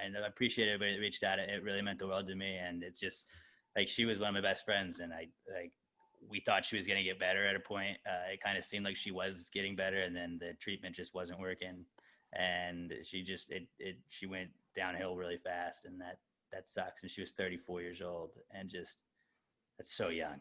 And I appreciate everybody that reached out. It really meant the world to me, and it's just like she was one of my best friends, and we thought she was going to get better at a point. It kind of seemed like she was getting better, and then the treatment just wasn't working, and she just she went downhill really fast, and that sucks. And she was 34 years old, and just that's so young.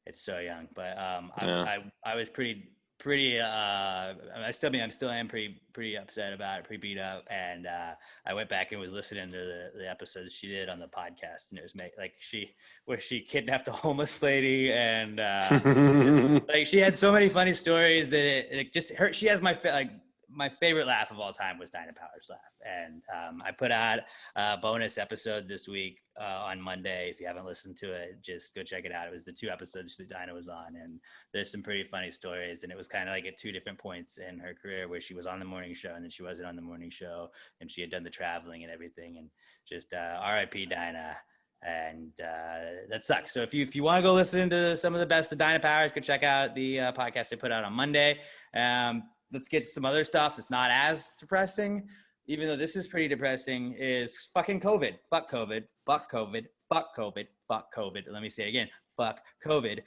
It's so young, but I was pretty I still am pretty upset about it, pretty beat up, and I went back and was listening to the episodes she did on the podcast, and it was like she kidnapped a homeless lady, and like she had so many funny stories that it just hurt. She has my favorite laugh of all time was Dinah Power's laugh. And I put out a bonus episode this week on Monday. If you haven't listened to it, just go check it out. It was the 2 episodes that Dinah was on, and there's some pretty funny stories. And it was kind of like at 2 different points in her career where she was on the morning show and then she wasn't on the morning show, and she had done the traveling and everything. And just RIP Dinah. And that sucks. So if you want to go listen to some of the best of Dinah Powers, go check out the podcast I put out on Monday. Let's get to some other stuff that's not as depressing, even though this is pretty depressing, is fucking COVID. Fuck COVID. Fuck COVID. Fuck COVID. Fuck COVID. Let me say it again. Fuck COVID.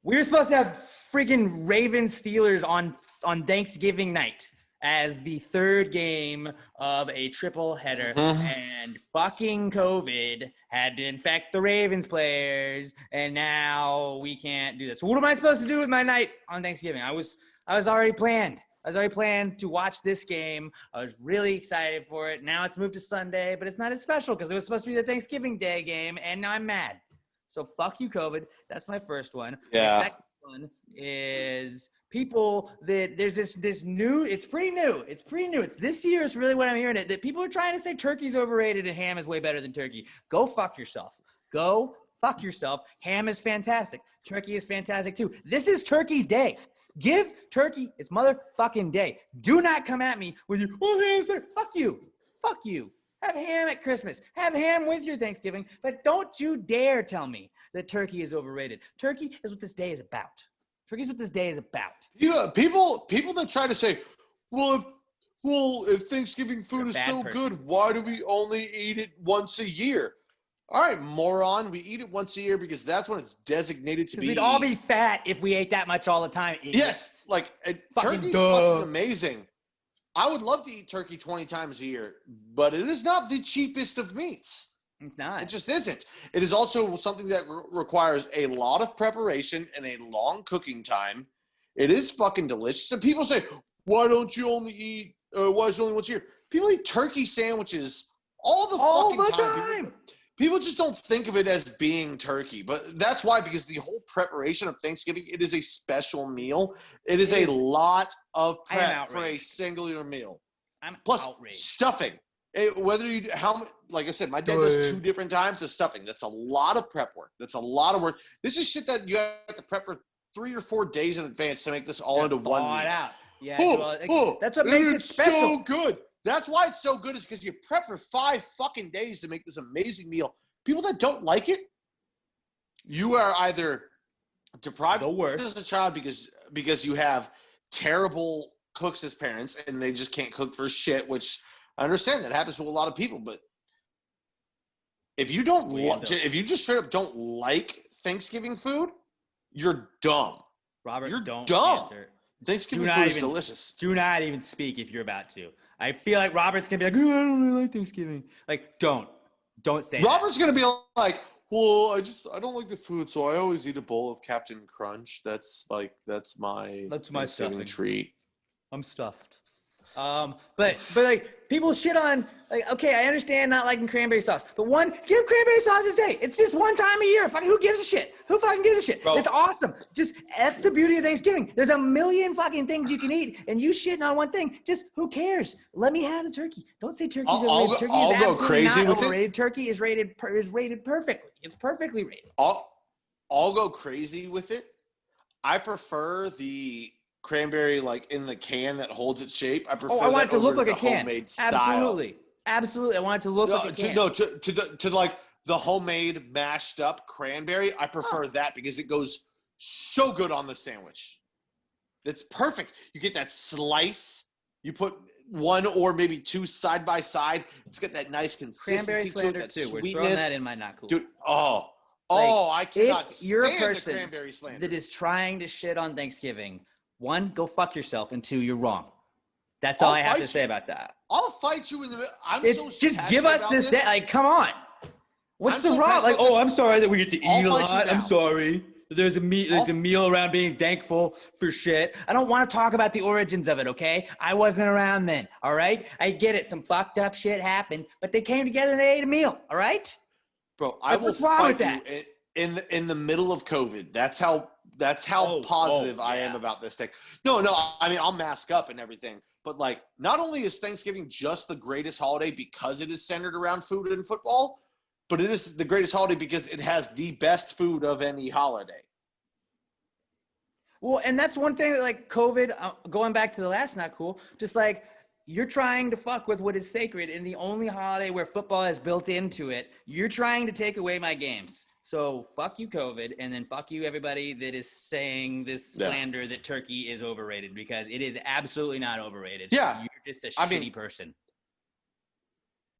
We were supposed to have freaking Ravens Steelers on Thanksgiving night as the 3rd game of a triple header, and fucking COVID had to infect the Ravens players, and now we can't do this. So what am I supposed to do with my night on Thanksgiving? I was already planned. I was already planned to watch this game. I was really excited for it. Now it's moved to Sunday, but it's not as special because it was supposed to be the Thanksgiving Day game, and now I'm mad. So fuck you, COVID. That's my first one. Yeah. My second one is people that there's this new, it's pretty new. It's this year is really what I'm hearing, that people are trying to say turkey's overrated and ham is way better than turkey. Go fuck yourself. Go fuck yourself. Ham is fantastic. Turkey is fantastic too. This is turkey's day. Give turkey its motherfucking day. Do not come at me with you, oh, ham's better. Fuck you. Fuck you. Have ham at Christmas. Have ham with your Thanksgiving. But don't you dare tell me that turkey is overrated. Turkey is what this day is about. Turkey is what this day is about. Yeah, people that try to say, well, if Thanksgiving food is so good, why do we only eat it once a year? All right, moron. We eat it once a year because that's when it's designated to be. We'd all be fat if we ate that much all the time. Yes, like turkey's fucking amazing. I would love to eat turkey 20 times a year, but it is not the cheapest of meats. It's not. It just isn't. It is also something that requires a lot of preparation and a long cooking time. It is fucking delicious. And people say, why don't you only eat, why is it only once a year? People eat turkey sandwiches all the fucking time. People just don't think of it as being turkey, but that's why, because the whole preparation of Thanksgiving, it is a special meal. It is a lot of prep for a singular meal. Plus stuffing. Like I said, my dad does 2 different times of stuffing. That's a lot of prep work. That's a lot of work. This is shit that you have to prep for 3 or 4 days in advance to make this all into one meal. Out. Yeah, that's what makes it special. So good. That's why it's so good, is because you prep for 5 fucking days to make this amazing meal. People that don't like it, you are either deprived as a child because you have terrible cooks as parents and they just can't cook for shit, which I understand that happens to a lot of people. But if you if you just straight up don't like Thanksgiving food, you're dumb. Robert, you're don't dumb. Answer. Thanksgiving food is delicious. Do not even speak if you're about to. I feel like Robert's gonna be like, oh, I don't really like Thanksgiving. Like, don't say Robert's gonna be like, well, I don't like the food, so I always eat a bowl of Captain Crunch. That's my Thanksgiving treat. I'm stuffed. But like people shit on like, okay, I understand not liking cranberry sauce, but give cranberry sauce a day. It's just one time a year. Fucking who gives a shit? Who fucking gives a shit? Bro. It's awesome. That's the beauty of Thanksgiving. There's a million fucking things you can eat, and you shitting on one thing. Just who cares? Let me have the turkey. Don't say turkey's overrated. Turkey is go absolutely crazy not with it. overrated. Turkey is rated perfectly. It's perfectly rated. I'll go crazy with it. I prefer the cranberry like in the can that holds its shape. I prefer I want it to look over like a the can. homemade style. Absolutely. I want it to look like a can. To like the homemade mashed up cranberry. I prefer that because it goes so good on the sandwich. That's perfect. You get that slice. You put one or maybe two side by side. It's got that nice consistency to it. That too. sweetness. We're throwing that in my not cool. Dude, I cannot stand the cranberry slander. That is trying to shit on Thanksgiving. One, go fuck yourself, and two, you're wrong. That's all I have to say about that. I'll fight you in the middle. Just give us this day. Like, come on. What's the wrong? Like, I'm sorry that we get to eat a lot. I'm sorry. There's a meal around being thankful for shit. I don't want to talk about the origins of it, okay? I wasn't around then, all right? I get it. Some fucked up shit happened, but they came together and they ate a meal, all right? Bro, I will fight you in the middle of COVID. That's how positive I am about this thing. No, I mean, I'll mask up and everything. But, like, not only is Thanksgiving just the greatest holiday because it is centered around food and football, but it is the greatest holiday because it has the best food of any holiday. Well, and that's one thing that, like, COVID, going back to the last not cool, just like you're trying to fuck with what is sacred in the only holiday where football is built into it. You're trying to take away my games. So fuck you, COVID, and then fuck you, everybody that is saying this slander that turkey is overrated, because it is absolutely not overrated. Yeah. You're just a shitty person.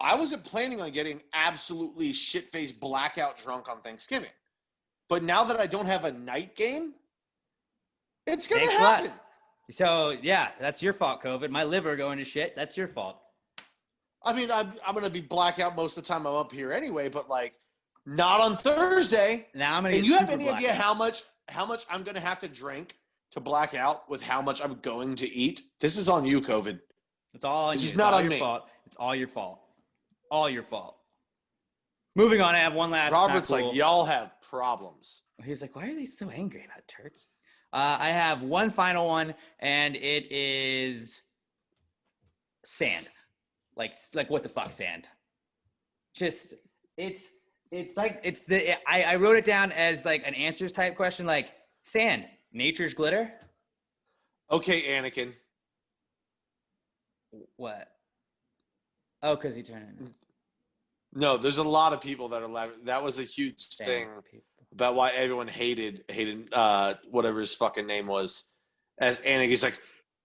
I wasn't planning on getting absolutely shit-faced blackout drunk on Thanksgiving. But now that I don't have a night game, it's going to happen. So, yeah, that's your fault, COVID. My liver going to shit, that's your fault. I mean, I'm going to be blackout most of the time I'm up here anyway, but, like, not on Thursday. Now I'm going to And you have any idea how much I'm going to have to drink to black out with how much I'm going to eat? This is on you, COVID. It's all on you. This is not on me. Fault. It's all your fault. All your fault. Moving on, I have one last. Robert's like, y'all have problems. He's like, why are they so angry about turkey? I have one final one, and it is sand. Like what the fuck, sand? Just I wrote it down as like an answers type question, like sand, nature's glitter. Okay, Anakin. What? Oh, because he turned it. No, there's a lot of people that are laughing. That was a huge thing about why everyone hated whatever his fucking name was. As Anakin, he's like,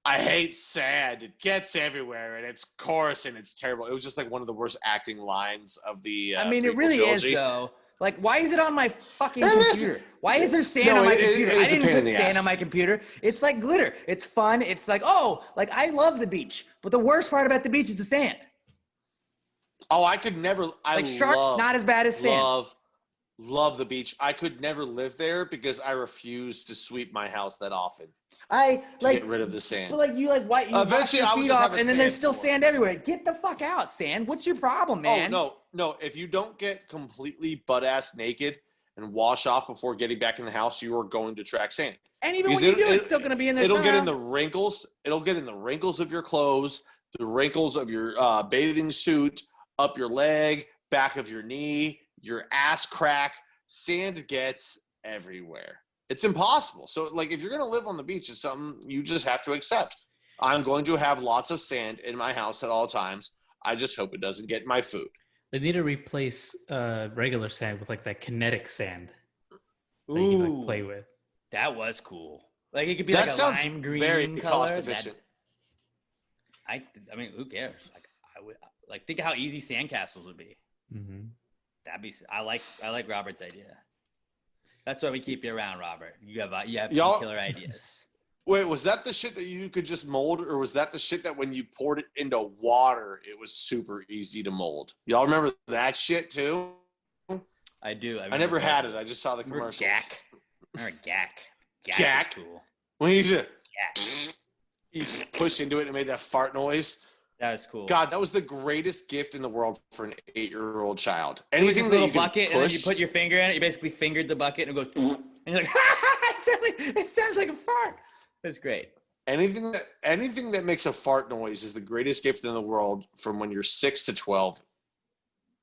I hate sand. It gets everywhere, and it's coarse, and it's terrible. It was just like one of the worst acting lines of the I mean, it really trilogy. is, though. Like, why is it on my fucking computer? Why is there sand on my computer? I didn't put sand on my computer. It's like glitter. It's fun. It's like, I love the beach. But the worst part about the beach is the sand. Oh, I could never. Sharks, not as bad as sand. Love the beach. I could never live there because I refuse to sweep my house that often. To get rid of the sand. But you eventually I would just have a and then there's still floor. sand everywhere. Get the fuck out, sand. What's your problem, man? Oh no. If you don't get completely butt ass naked and wash off before getting back in the house, you are going to track sand. And even when you do, it's still going to be in there. It'll get in the wrinkles. It'll get in the wrinkles of your clothes, the wrinkles of your bathing suit, up your leg, back of your knee, your ass crack. Sand gets everywhere. It's impossible. So, like, if you're going to live on the beach, it's something you just have to accept. I'm going to have lots of sand in my house at all times. I just hope it doesn't get my food. They need to replace regular sand with, like, that kinetic sand that Ooh, you can, like, play with. That was cool. Like, it could be that like a sounds lime green very color. cost efficient. I mean, who cares? Like, I would think of how easy sandcastles would be. Mm-hmm. That'd be. I like Robert's idea. That's why we keep you around, Robert. You have killer ideas. Wait, was that the shit that you could just mold, or was that the shit that when you poured it into water, it was super easy to mold? Y'all remember that shit too? I do. I never had it. I just saw the commercials. Remember Gak? Gak? Is cool. When you just You push into it and it made that fart noise. That was cool. God, that was the greatest gift in the world for an 8-year-old child. It was Anything this that little you can bucket, push, and then you put your finger in it. You basically fingered the bucket, and it goes, and you're like, it sounds like a fart. That's great. anything that makes a fart noise is the greatest gift in the world from when you're 6 to 12.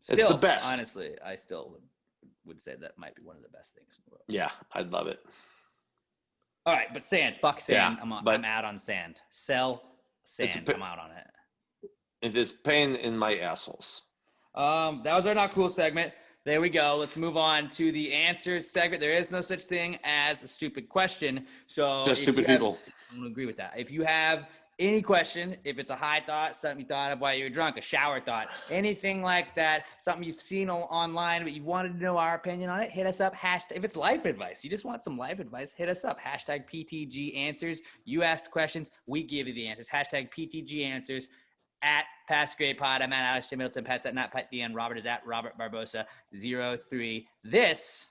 It's Still, the best. Honestly, I still would say that might be one of the best things in the world. Yeah, I'd love it. All right, but sand. Fuck sand. Yeah, I'm out on sand. Sell sand. a I'm out on it. It is pain in my assholes. That was our not cool segment. There we go. Let's move on to the answers segment. There is no such thing as a stupid question. So Just stupid people. I'm gonna agree with that. If you have any question, if it's a high thought, something you thought of while you were drunk, a shower thought, anything like that, something you've seen online but you wanted to know our opinion on it, hit us up. If it's life advice, you just want some life advice, hit us up. Hashtag PTG answers. You ask the questions, we give you the answers. Hashtag PTG answers. At Past Grade Pod, I'm at Alex J. Middleton. Pat's at Not Pat DN. Robert is at Robert Barbosa 03. This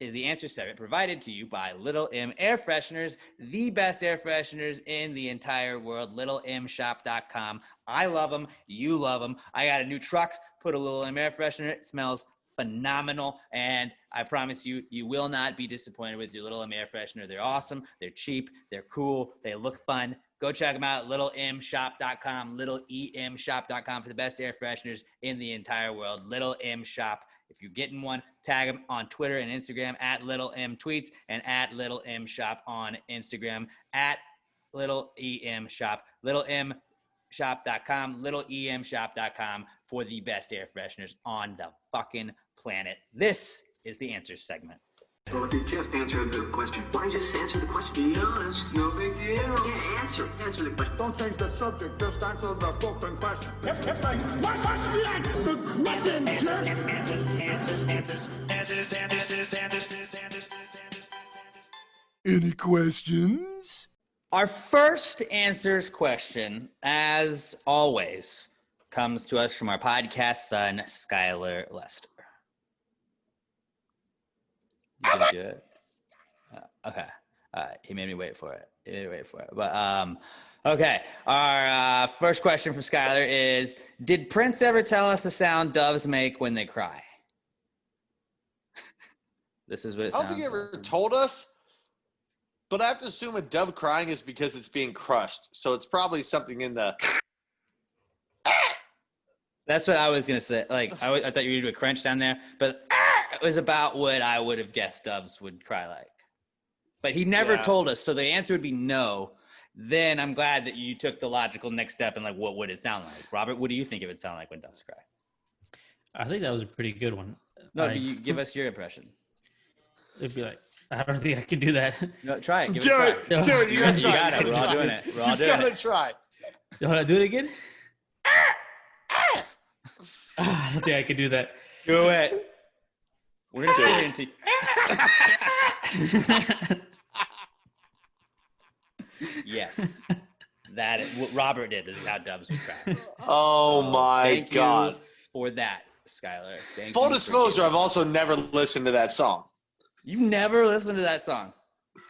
is the answer segment provided to you by Little M Air Fresheners, the best air fresheners in the entire world. LittleMShop.com. I love them. You love them. I got a new truck. Put a Little M Air Freshener. It smells phenomenal, and I promise you, you will not be disappointed with your Little M Air Freshener. They're awesome. They're cheap. They're cool. They look fun. Go check them out, littlemshop.com, littlemshop.com for the best air fresheners in the entire world. Little M Shop. If you're getting one, tag them on Twitter and Instagram at Little M Tweets and at Little M Shop on Instagram at Little EM Shop. littlemshop.com, littlemshop.com for the best air fresheners on the fucking planet. This is the answers segment. Well, if you just answered the question, why don't you just answer the question? Be honest, no big deal. Yeah, answer the question. Don't change the subject, just answer the fucking question. Any questions? Our first answers question, as always, comes to us from our podcast son, Skylar Lester. You didn't do it? Okay. He made me wait for it. But, okay. Our first question from Skylar is, did Prince ever tell us the sound doves make when they cry? This is what it I sounds don't think he ever like. told us, but I have to assume a dove crying is because it's being crushed. So it's probably something in the. That's what I was going to say. Like, I thought you were going to do a crunch down there, but it was about what I would have guessed doves would cry like. But he never told us, so the answer would be no. Then I'm glad that you took the logical next step and like, what would it sound like? Robert, what do you think it would sound like when doves cry? I think that was a pretty good one. No, you give us your impression. It'd be like, I don't think I can do that. No, try it. Give Do it. it. Do it. You gotta try. You got it. You We're all gotta doing try. it. We're all You doing gotta it. try. Hold on, do it again. I don't think I can do that. Do it. We're gonna sit into. Yes, that is what Robert did. Is how doves would cry. Oh my Thank God. you for that, Skylar. Thank Full you for disclosure, giving- I've also never listened to that song. You've never listened to that song.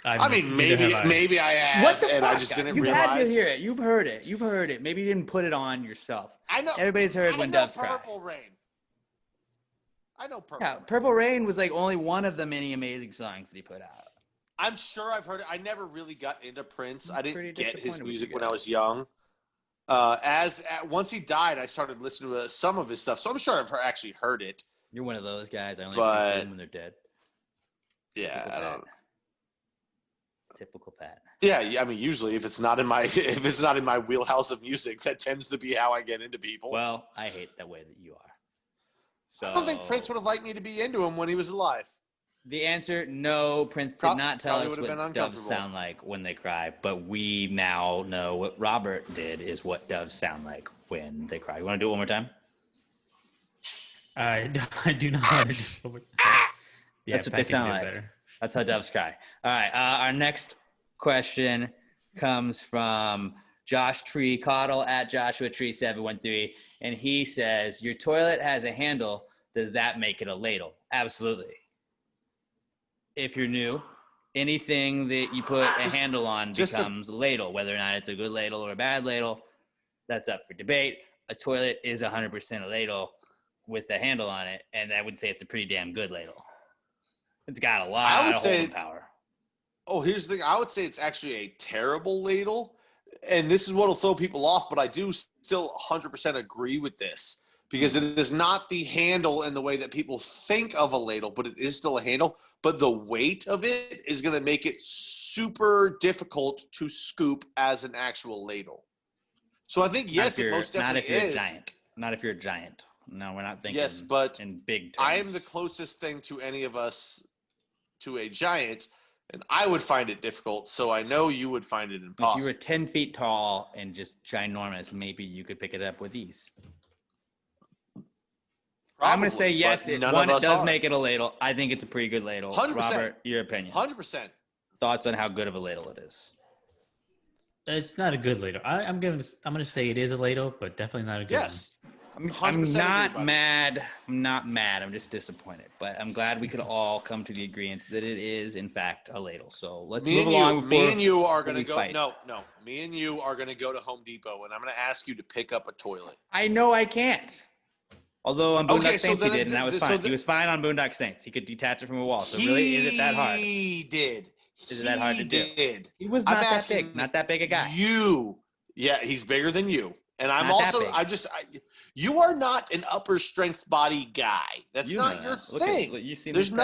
I mean, neither have I. maybe I have, What the and fuck? I just didn't You've realize. had to hear it. You've heard it. You've heard it. Maybe you didn't put it on yourself. I know. Everybody's heard I when know doves cry. Purple Rain. I know Purple. Yeah, Rain. Purple Rain was like only one of the many amazing songs that he put out. I'm sure I've heard it. I never really got into Prince. I pretty didn't get his disappointed with music you when I guys. was young. Once he died, I started listening to some of his stuff. So I'm sure I've actually heard it. You're one of those guys. I only But- appreciate them when they're dead. Yeah, Typical I Pat. don't. Typical Pat. Yeah, I mean, usually if it's not in my wheelhouse of music, that tends to be how I get into people. Well, I hate the way that you are. So I don't think Prince would have liked me to be into him when he was alive. The answer, no, Prince did Pro- not tell probably us would have what been doves uncomfortable. sound like when they cry, but we now know what Robert did is what doves sound like when they cry. You want to do it one more time? I do not want to do it. Yeah, That's what Pat they can sound do it like. better. That's how doves cry. All right. Our next question comes from Josh Tree Cottle at Joshua Tree 713, and he says, "Your toilet has a handle. Does that make it a ladle?" Absolutely. If you're new, anything that you put a Just- handle on just a- becomes a ladle. Whether or not it's a good ladle or a bad ladle, that's up for debate. A toilet is 100% a ladle with a handle on it, and I would say it's a pretty damn good ladle. It's got a lot of holding power. Oh, here's the thing. I would say it's actually a terrible ladle. And this is what will throw people off, but I do still 100% agree with this because it is not the handle in the way that people think of a ladle, but it is still a handle. But the weight of it is going to make it super difficult to scoop as an actual ladle. So I think, yes, it most definitely is. Not if you're a giant. Not if you're a giant. No, we're not thinking Yes, but in big terms. I am the closest thing to any of us to a giant, and I would find it difficult, so I know you would find it impossible. If you were 10 feet tall and just ginormous, maybe you could pick it up with ease. I'm going to say yes. It does make it a ladle. I think it's a pretty good ladle. 100%. Robert, your opinion. 100%. Thoughts on how good of a ladle it is? It's not a good ladle. I'm gonna say it is a ladle, but definitely not a good Yes. I'm 100% not agree, mad. I'm not mad. I'm just disappointed. But I'm glad we could all come to the agreement that it is, in fact, a ladle. So let's move along. Me and you are going to go. fight. No. Me and you are going to go to Home Depot, and I'm going to ask you to pick up a toilet. I know I can't. Although on Boondock Saints he did, and that was fine. So He was fine on Boondock Saints. He could detach it from a wall. So really, is it that hard? He did. Is it that hard to do? Did. He was not that big. Not that big a guy. Yeah, he's bigger than you. And I'm Not that also, big. you are not an upper strength body guy. That's You not know your that. thing. You've seen There's the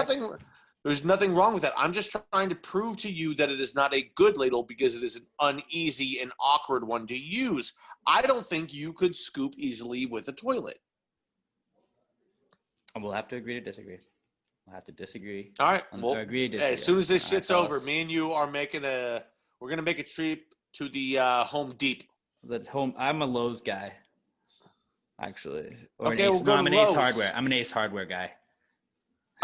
specs. nothing wrong with that. I'm just trying to prove to you that it is not a good ladle because it is an uneasy and awkward one to use. I don't think you could scoop easily with a toilet. We'll have to agree to disagree. We'll have to disagree. All right. Well, agree to disagree. As soon as this shit's fellas. over, me and you are we're going to make a trip to the Home Depot. That's home. I'm a Lowe's guy, actually. Or Okay, an Ace, we'll go I'm to an Ace Lowe's. Hardware. I'm an Ace Hardware guy.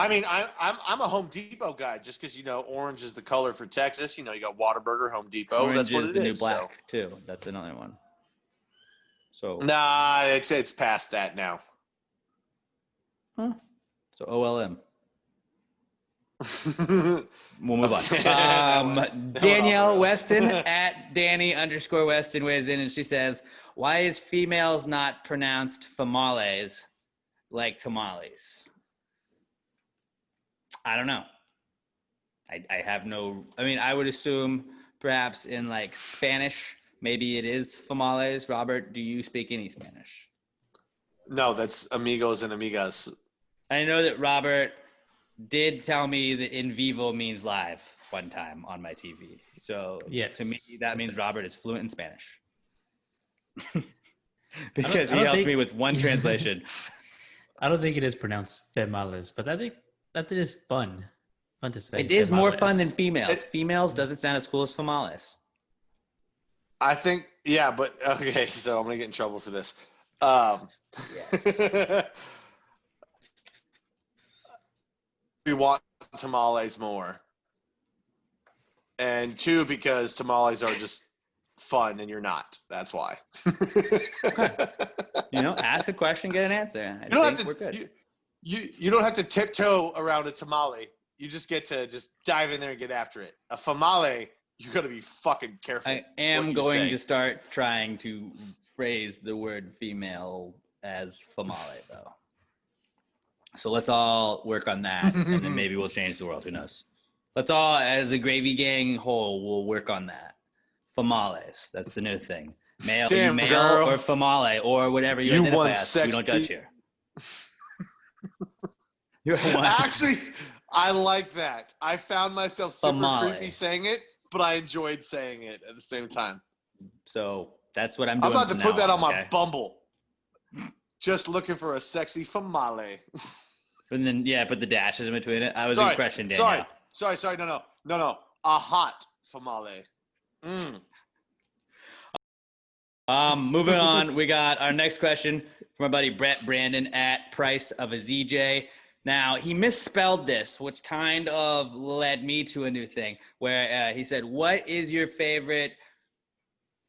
I mean, I'm a Home Depot guy just because, orange is the color for Texas. You got Whataburger, Home Depot. Orange That's what is it the is. new black too. That's another one. So Nah, it's past that now. So OLM. We'll move on. That went off the Danielle rails. Weston at Danny_Weston weighs in and she says, "Why is females not pronounced famales like tamales?" I don't know. I have no. I mean, I would assume perhaps in like Spanish, maybe it is famales. Robert, do you speak any Spanish? No, that's amigos and amigas. I know that Robert did tell me that in vivo means live one time on my TV. So Yes. to me, that means Robert is fluent in Spanish. Because I he don't helped think- me with one translation. I don't think it is pronounced females, but I think that it is fun. Fun to say. It is more females. fun than females. Females doesn't sound as cool as famales. I think, yeah, but okay, so I'm going to get in trouble for this. We want tamales more. And two, because tamales are just fun and you're not. That's why. Ask a question, get an answer. You don't have we're to. good. You don't have to tiptoe around a tamale. You just get to just dive in there and get after it. A famale, you got to be fucking careful. I am what you going say. to start trying to phrase the word female as famale, though. So let's all work on that, and then maybe we'll change the world. Who knows? Let's all, as a gravy gang whole, we'll work on that. Famales. That's the new thing. Male, Damn, male girl. or famale or whatever you identify want as. We don't judge sexy- here. You're one. Actually, I like that. I found myself super Famale. creepy saying it, but I enjoyed saying it at the same time. So that's what I'm I'm doing. about to from put now that on my okay? Bumble. Just looking for a sexy famale. And then, put the dashes in between it. I was Sorry, impression, Danielle. Sorry. No. A hot famale. Moving on, we got our next question from our buddy Brett Brandon at Price of a ZJ. Now, he misspelled this, which kind of led me to a new thing where he said, "What is your favorite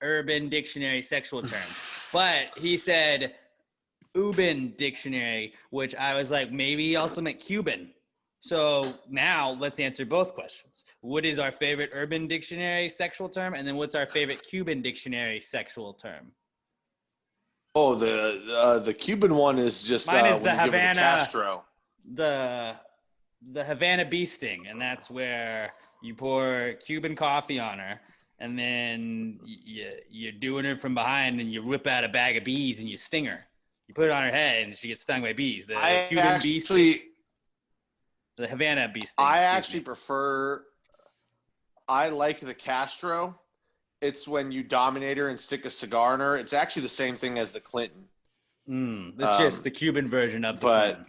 Urban Dictionary sexual term?" But he said Ubin Dictionary, which I was like, maybe he also meant Cuban. So now let's answer both questions. What is our favorite Urban Dictionary sexual term? And then what's our favorite Cuban Dictionary sexual term? Oh, the Cuban one is just Mine is when the you give her Havana. the Castro. The Havana bee sting, and that's where you pour Cuban coffee on her, and then you're doing her from behind, and you rip out a bag of bees and you sting her. You put it on her head, and she gets stung by bees. The Cuban bee sting. The Havana bee sting. I actually prefer. I like the Castro. It's when you dominate her and stick a cigar in her. It's actually the same thing as the Clinton. It's just the Cuban version of the Clinton.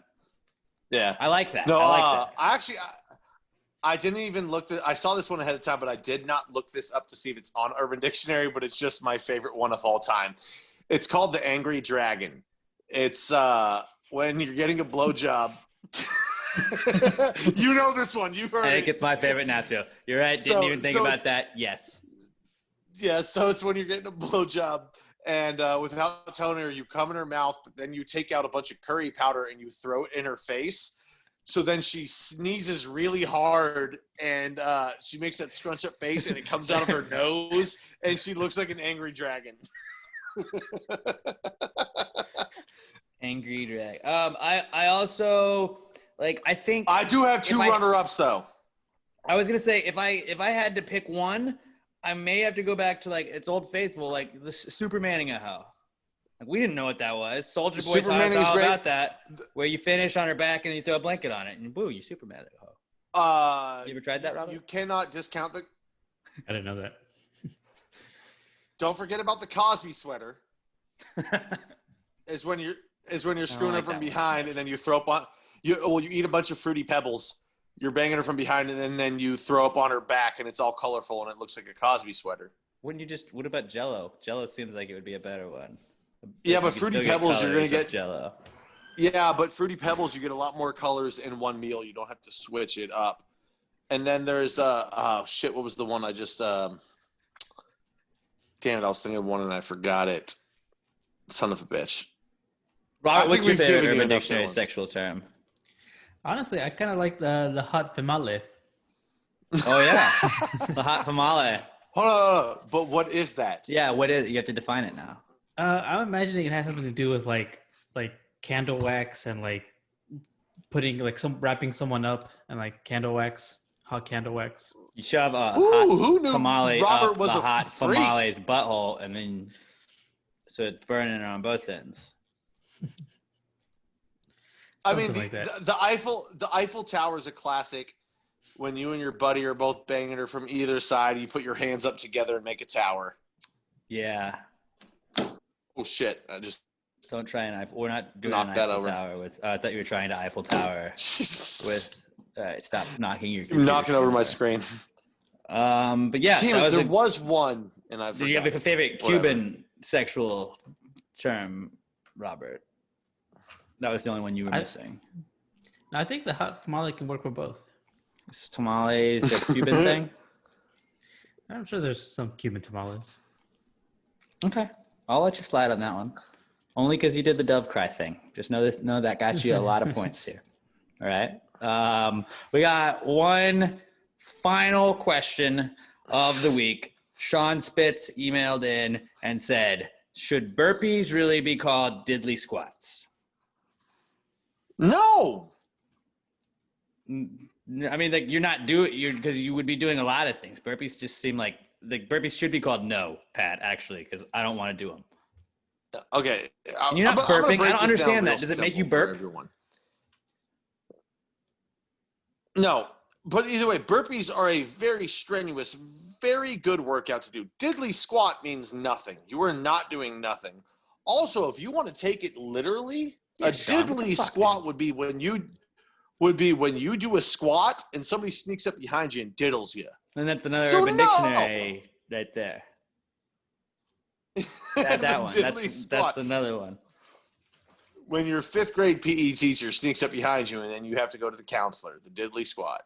Yeah, I like that. No, I like that. I didn't even look. I saw this one ahead of time, but I did not look this up to see if it's on Urban Dictionary. But it's just my favorite one of all time. It's called the Angry Dragon. It's when you're getting a blowjob. You know this one. You've heard it. I think it's my favorite now too. You're right. Didn't even think about that. Yes. Yeah. So it's when you're getting a blowjob and without telling her, you come in her mouth, but then you take out a bunch of curry powder and you throw it in her face. So then she sneezes really hard and she makes that scrunch up face and it comes out of her nose and she looks like an angry dragon. Angry drag. I also I think I do have two runner-ups though. I was gonna say if I had to pick one, I may have to go back to it's Old Faithful, the Supermaning a hoe. We didn't know what that was. Soldier Boy taught us all about that, where you finish on her back and you throw a blanket on it and boo, you Superman a hoe. You ever tried that, Robert? You cannot discount the. I didn't know that. Don't forget about the Cosby sweater. is when you're screwing her from behind and then you throw up on you eat a bunch of Fruity Pebbles. You're banging her from behind and then you throw up on her back and it's all colorful and it looks like a Cosby sweater. What about Jello? Jello seems like it would be a better one. Yeah, but Fruity Pebbles you're gonna get Jello. Yeah, but Fruity Pebbles you get a lot more colors in one meal. You don't have to switch it up. And then there's what was the one I just damn it, I was thinking of one and I forgot it. Son of a bitch. Robert, what's your favorite Urban Dictionary sexual term? Honestly, I kind of like the hot tamale. Oh yeah, the hot tamale. Hold on, but what is that? Yeah, what is? You have to define it now. I'm imagining it has something to do with like candle wax and putting wrapping someone up and candle wax, hot candle wax. You shove a who knew tamale Robert up was the a hot freak? tamale's butthole, and then so it's burning on both ends. I mean, Something like the Eiffel Tower is a classic. When you and your buddy are both banging her from either side, you put your hands up together and make a tower. Yeah. Oh shit! I just Don't try an Eiffel. We're not doing knock an that Eiffel over. Tower with. I thought you were trying to Eiffel Tower with. Stop knocking your. You're knocking over my screen. But yeah, Damn it, there was one, and I. Did you have a favorite Cuban sexual term, Robert? That was the only one you were missing. I think the hot tamale can work for both. Is tamales a Cuban thing? I'm sure there's some Cuban tamales. Okay, I'll let you slide on that one. Only because you did the dove cry thing. Just know that got you a lot of points here. All right. We got one final question of the week. Sean Spitz emailed in and said, "Should burpees really be called diddly squats?" No. I mean, because you would be doing a lot of things. Burpees just seem like burpees should be called no, Pat, actually, because I don't want to do them. Okay. You're not burping. I don't understand that. Does it make you burp? No, but either way, burpees are a very strenuous, very good workout to do. Diddly squat means nothing. You are not doing nothing. Also, if you want to take it literally, a diddly squat would be when you do a squat and somebody sneaks up behind you and diddles you. And that's another Urban Dictionary right there. Add that one. That's another one. When your 5th grade PE teacher sneaks up behind you and then you have to go to the counselor, the diddly squat.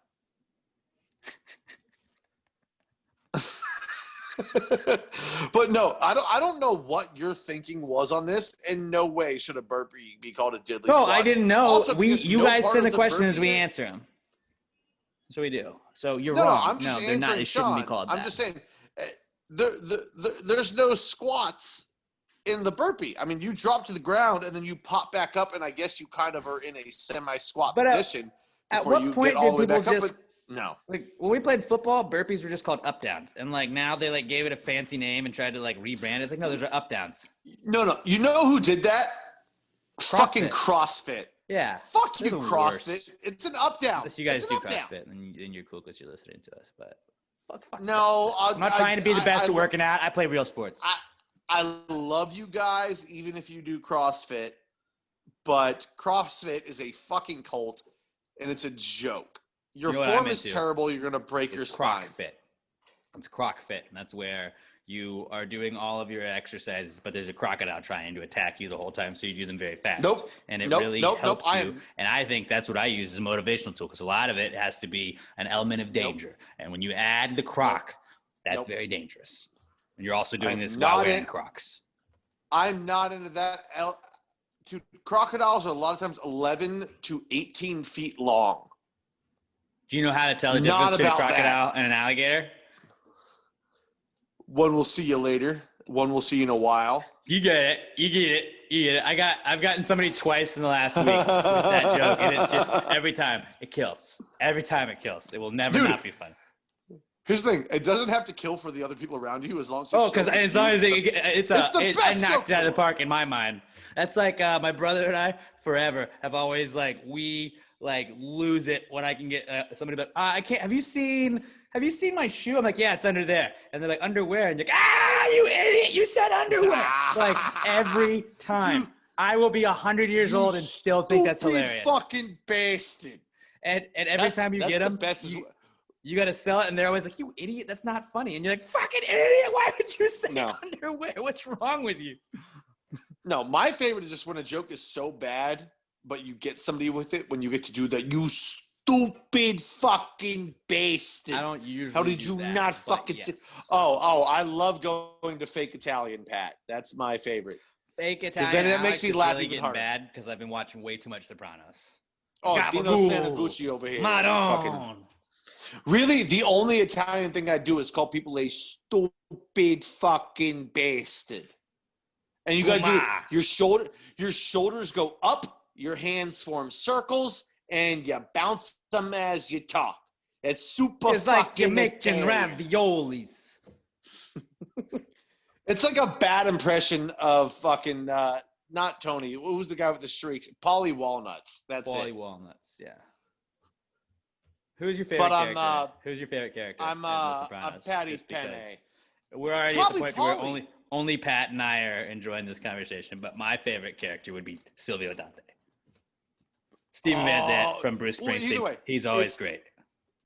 But no, I don't know what your thinking was on this. In no way should a burpee be called a diddly squat. No, I didn't know. Also, You guys send the questions, we answer them. So we do. So you're No, wrong. I'm just they're not. answering It shouldn't be Sean. called I'm that. just saying, there's no squats in the burpee. I mean, you drop to the ground and then you pop back up, and I guess you kind of are in a semi-squat But position at before what you point get all did the way people back up. just But no, like when we played football, burpees were just called up downs, and like now they like gave it a fancy name and tried to like rebrand it. It's like no, those are up downs. no. You know who did that? Fucking CrossFit. Yeah. Fuck They're you, the CrossFit. worst. It's an up down. Unless you guys it's do an up down. CrossFit, then you're cool because you're listening to us. But fuck No, I'm not trying to be the best at working out. I play real sports. I love you guys, even if you do CrossFit, but CrossFit is a fucking cult, and it's a joke. Your You know what form I'm is into? terrible. You're gonna break your spine. CrockFit. It's CrockFit, and that's where you are doing all of your exercises, but there's a crocodile trying to attack you the whole time, so you do them very fast. Nope. And it Nope. really Nope. helps Nope. you. And I think that's what I use as a motivational tool because a lot of it has to be an element of danger. And when you add the croc, that's Nope. very dangerous. And you're also doing I'm this not while wearing in- Crocs. I'm not into that. Dude, crocodiles are a lot of times 11 to 18 feet long. Do you know how to tell the Not difference between a about that. crocodile and an alligator? One will see you later. One will see you in a while. You get it. You get it. You get it. I've gotten somebody twice in the last week with that joke, and it's just every time it kills. Every time it kills. It will never Dude, not be fun. Here's the thing: it doesn't have to kill for the other people around you as long as. It Oh, kills because with as you. long as I best knocked joke it out of the ever. park in my mind. That's like my brother and I forever have always we lose it when I can get somebody like I can't. Have you seen my shoe? I'm like, yeah, it's under there. And they're like, underwear. And you're like, you idiot! You said underwear. Like every time. I will be 100 years old and still think that's Stupid hilarious. Fucking bastard. And every time you get them, best you got to sell it, and they're always like, "You idiot! That's not funny." And you're like, "Fucking idiot! Why would you say No. underwear? What's wrong with you?" No, my favorite is just when a joke is so bad, but you get somebody with it when you get to do that. You stupid fucking bastard. I don't usually. How did do you that, not but fucking yes. say? Oh, I love going to fake Italian, Pat. That's my favorite. Fake Italian. then that Alex makes me is laugh really even getting harder. bad because I've been watching way too much Sopranos. Oh, Dino Gabagool. Sanaguchi over here. Madon. Fucking, really, the only Italian thing I do is call people a stupid fucking bastard. And you gotta do it. Your shoulders go up, your hands form circles, and you bounce them as you talk. It's super It's like you're fucking making Italian. raviolis. It's like a bad impression of fucking not Tony. Who's the guy with the streaks? Polly Walnuts. That's Wally it. Walnuts. Yeah. Who's your favorite But character? Who's your favorite character? I'm in The Sopranos? Patty Just because Penne. We're already Probably at the point where Pauly. only Pat and I are enjoying this conversation, but my favorite character would be Silvio Dante. Stephen Van Zandt from Bruce well, either Springsteen. way, He's always it's- great.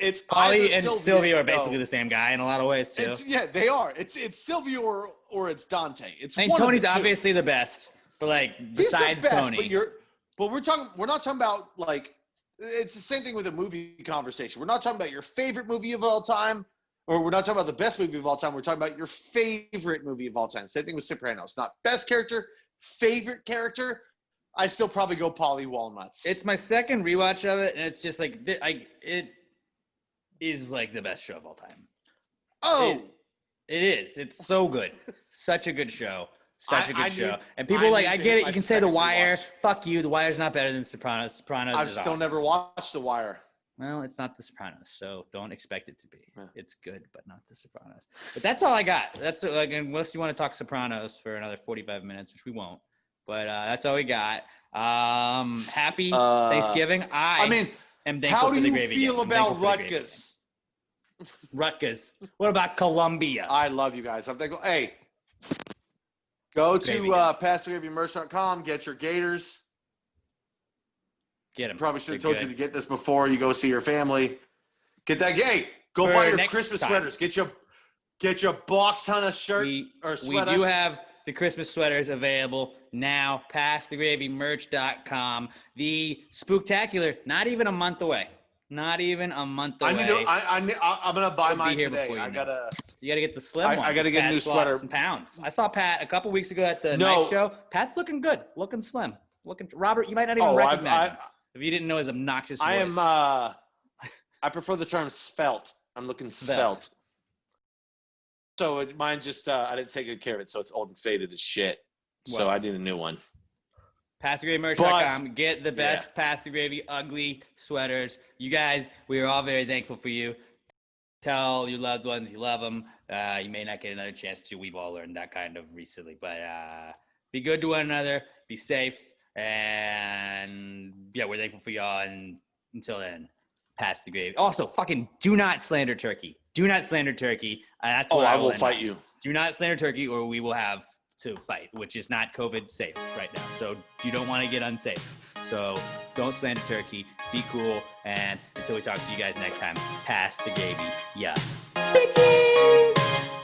It's Polly either and Silvio are no. basically the same guy in a lot of ways too. They are. It's Silvio or it's Dante. It's I mean, one Tony's of the two. obviously the best, but like He's besides the best, Tony, but we're not talking about like it's the same thing with a movie conversation. We're not talking about your favorite movie of all time, or we're not talking about the best movie of all time. We're talking about your favorite movie of all time. Same thing with Sopranos. Not best character, favorite character. I still probably go Polly Walnuts. it's my second rewatch of it, and it's just like it is like the best show of all time. It is. It's so good. Such a good show. Such a good show. And people I get it. You can say The Wire. Fuck you. The Wire's not better than Sopranos. Sopranos I've is still awesome. never watched The Wire. Well, it's not The Sopranos, so don't expect it to be. Yeah. It's good, but not The Sopranos. But that's all I got. That's like unless you want to talk Sopranos for another 45 minutes, which we won't. But that's all we got. Happy Thanksgiving. I mean, am thankful How for do the you gravy feel again. I'm thankful about for the gravy Rutgers? again. Rutgers. What about Columbia? I love you guys. I'm thankful. Hey, go Gravy to again. PassTheGravyMerch.com. Get your Gators. Get him. Probably should have told you to get this before you go see your family. Get that. Hey, go For buy your next Christmas time. sweaters. Get your box hunter shirt or We sweater. do have the Christmas sweaters available now. PassTheGravyMerch.com. The Spooktacular, not even a month away. Not even a month away. I'm gonna buy It'll be mine here today. before you I know. gotta. You gotta get the slim I one. gotta get a new Pat's lost sweater. some pounds. I saw Pat a couple weeks ago at the No. night show. Pat's looking good, looking slim, looking. Robert, you might not even Oh, recognize him if you didn't know his obnoxious voice. I am. I prefer the term svelte. I'm looking svelte. So mine just I didn't take good care of it, so it's old and faded as shit. So Well. I need a new one. PassTheGravyMerch.com. Get the best Pass the Gravy ugly sweaters. You guys, we are all very thankful for you. Tell your loved ones you love them. You may not get another chance to. We've all learned that kind of recently. But be good to one another. Be safe. And yeah, we're thankful for y'all. And until then, pass the gravy. Also, fucking do not slander Turkey. Do not slander Turkey. That's what I will fight you. Do not slander Turkey, or we will have to fight, which is not COVID safe right now. So you don't want to get unsafe. So don't slander Turkey. Be cool. And until we talk to you guys next time, pass the gravy. Yeah. Bitches!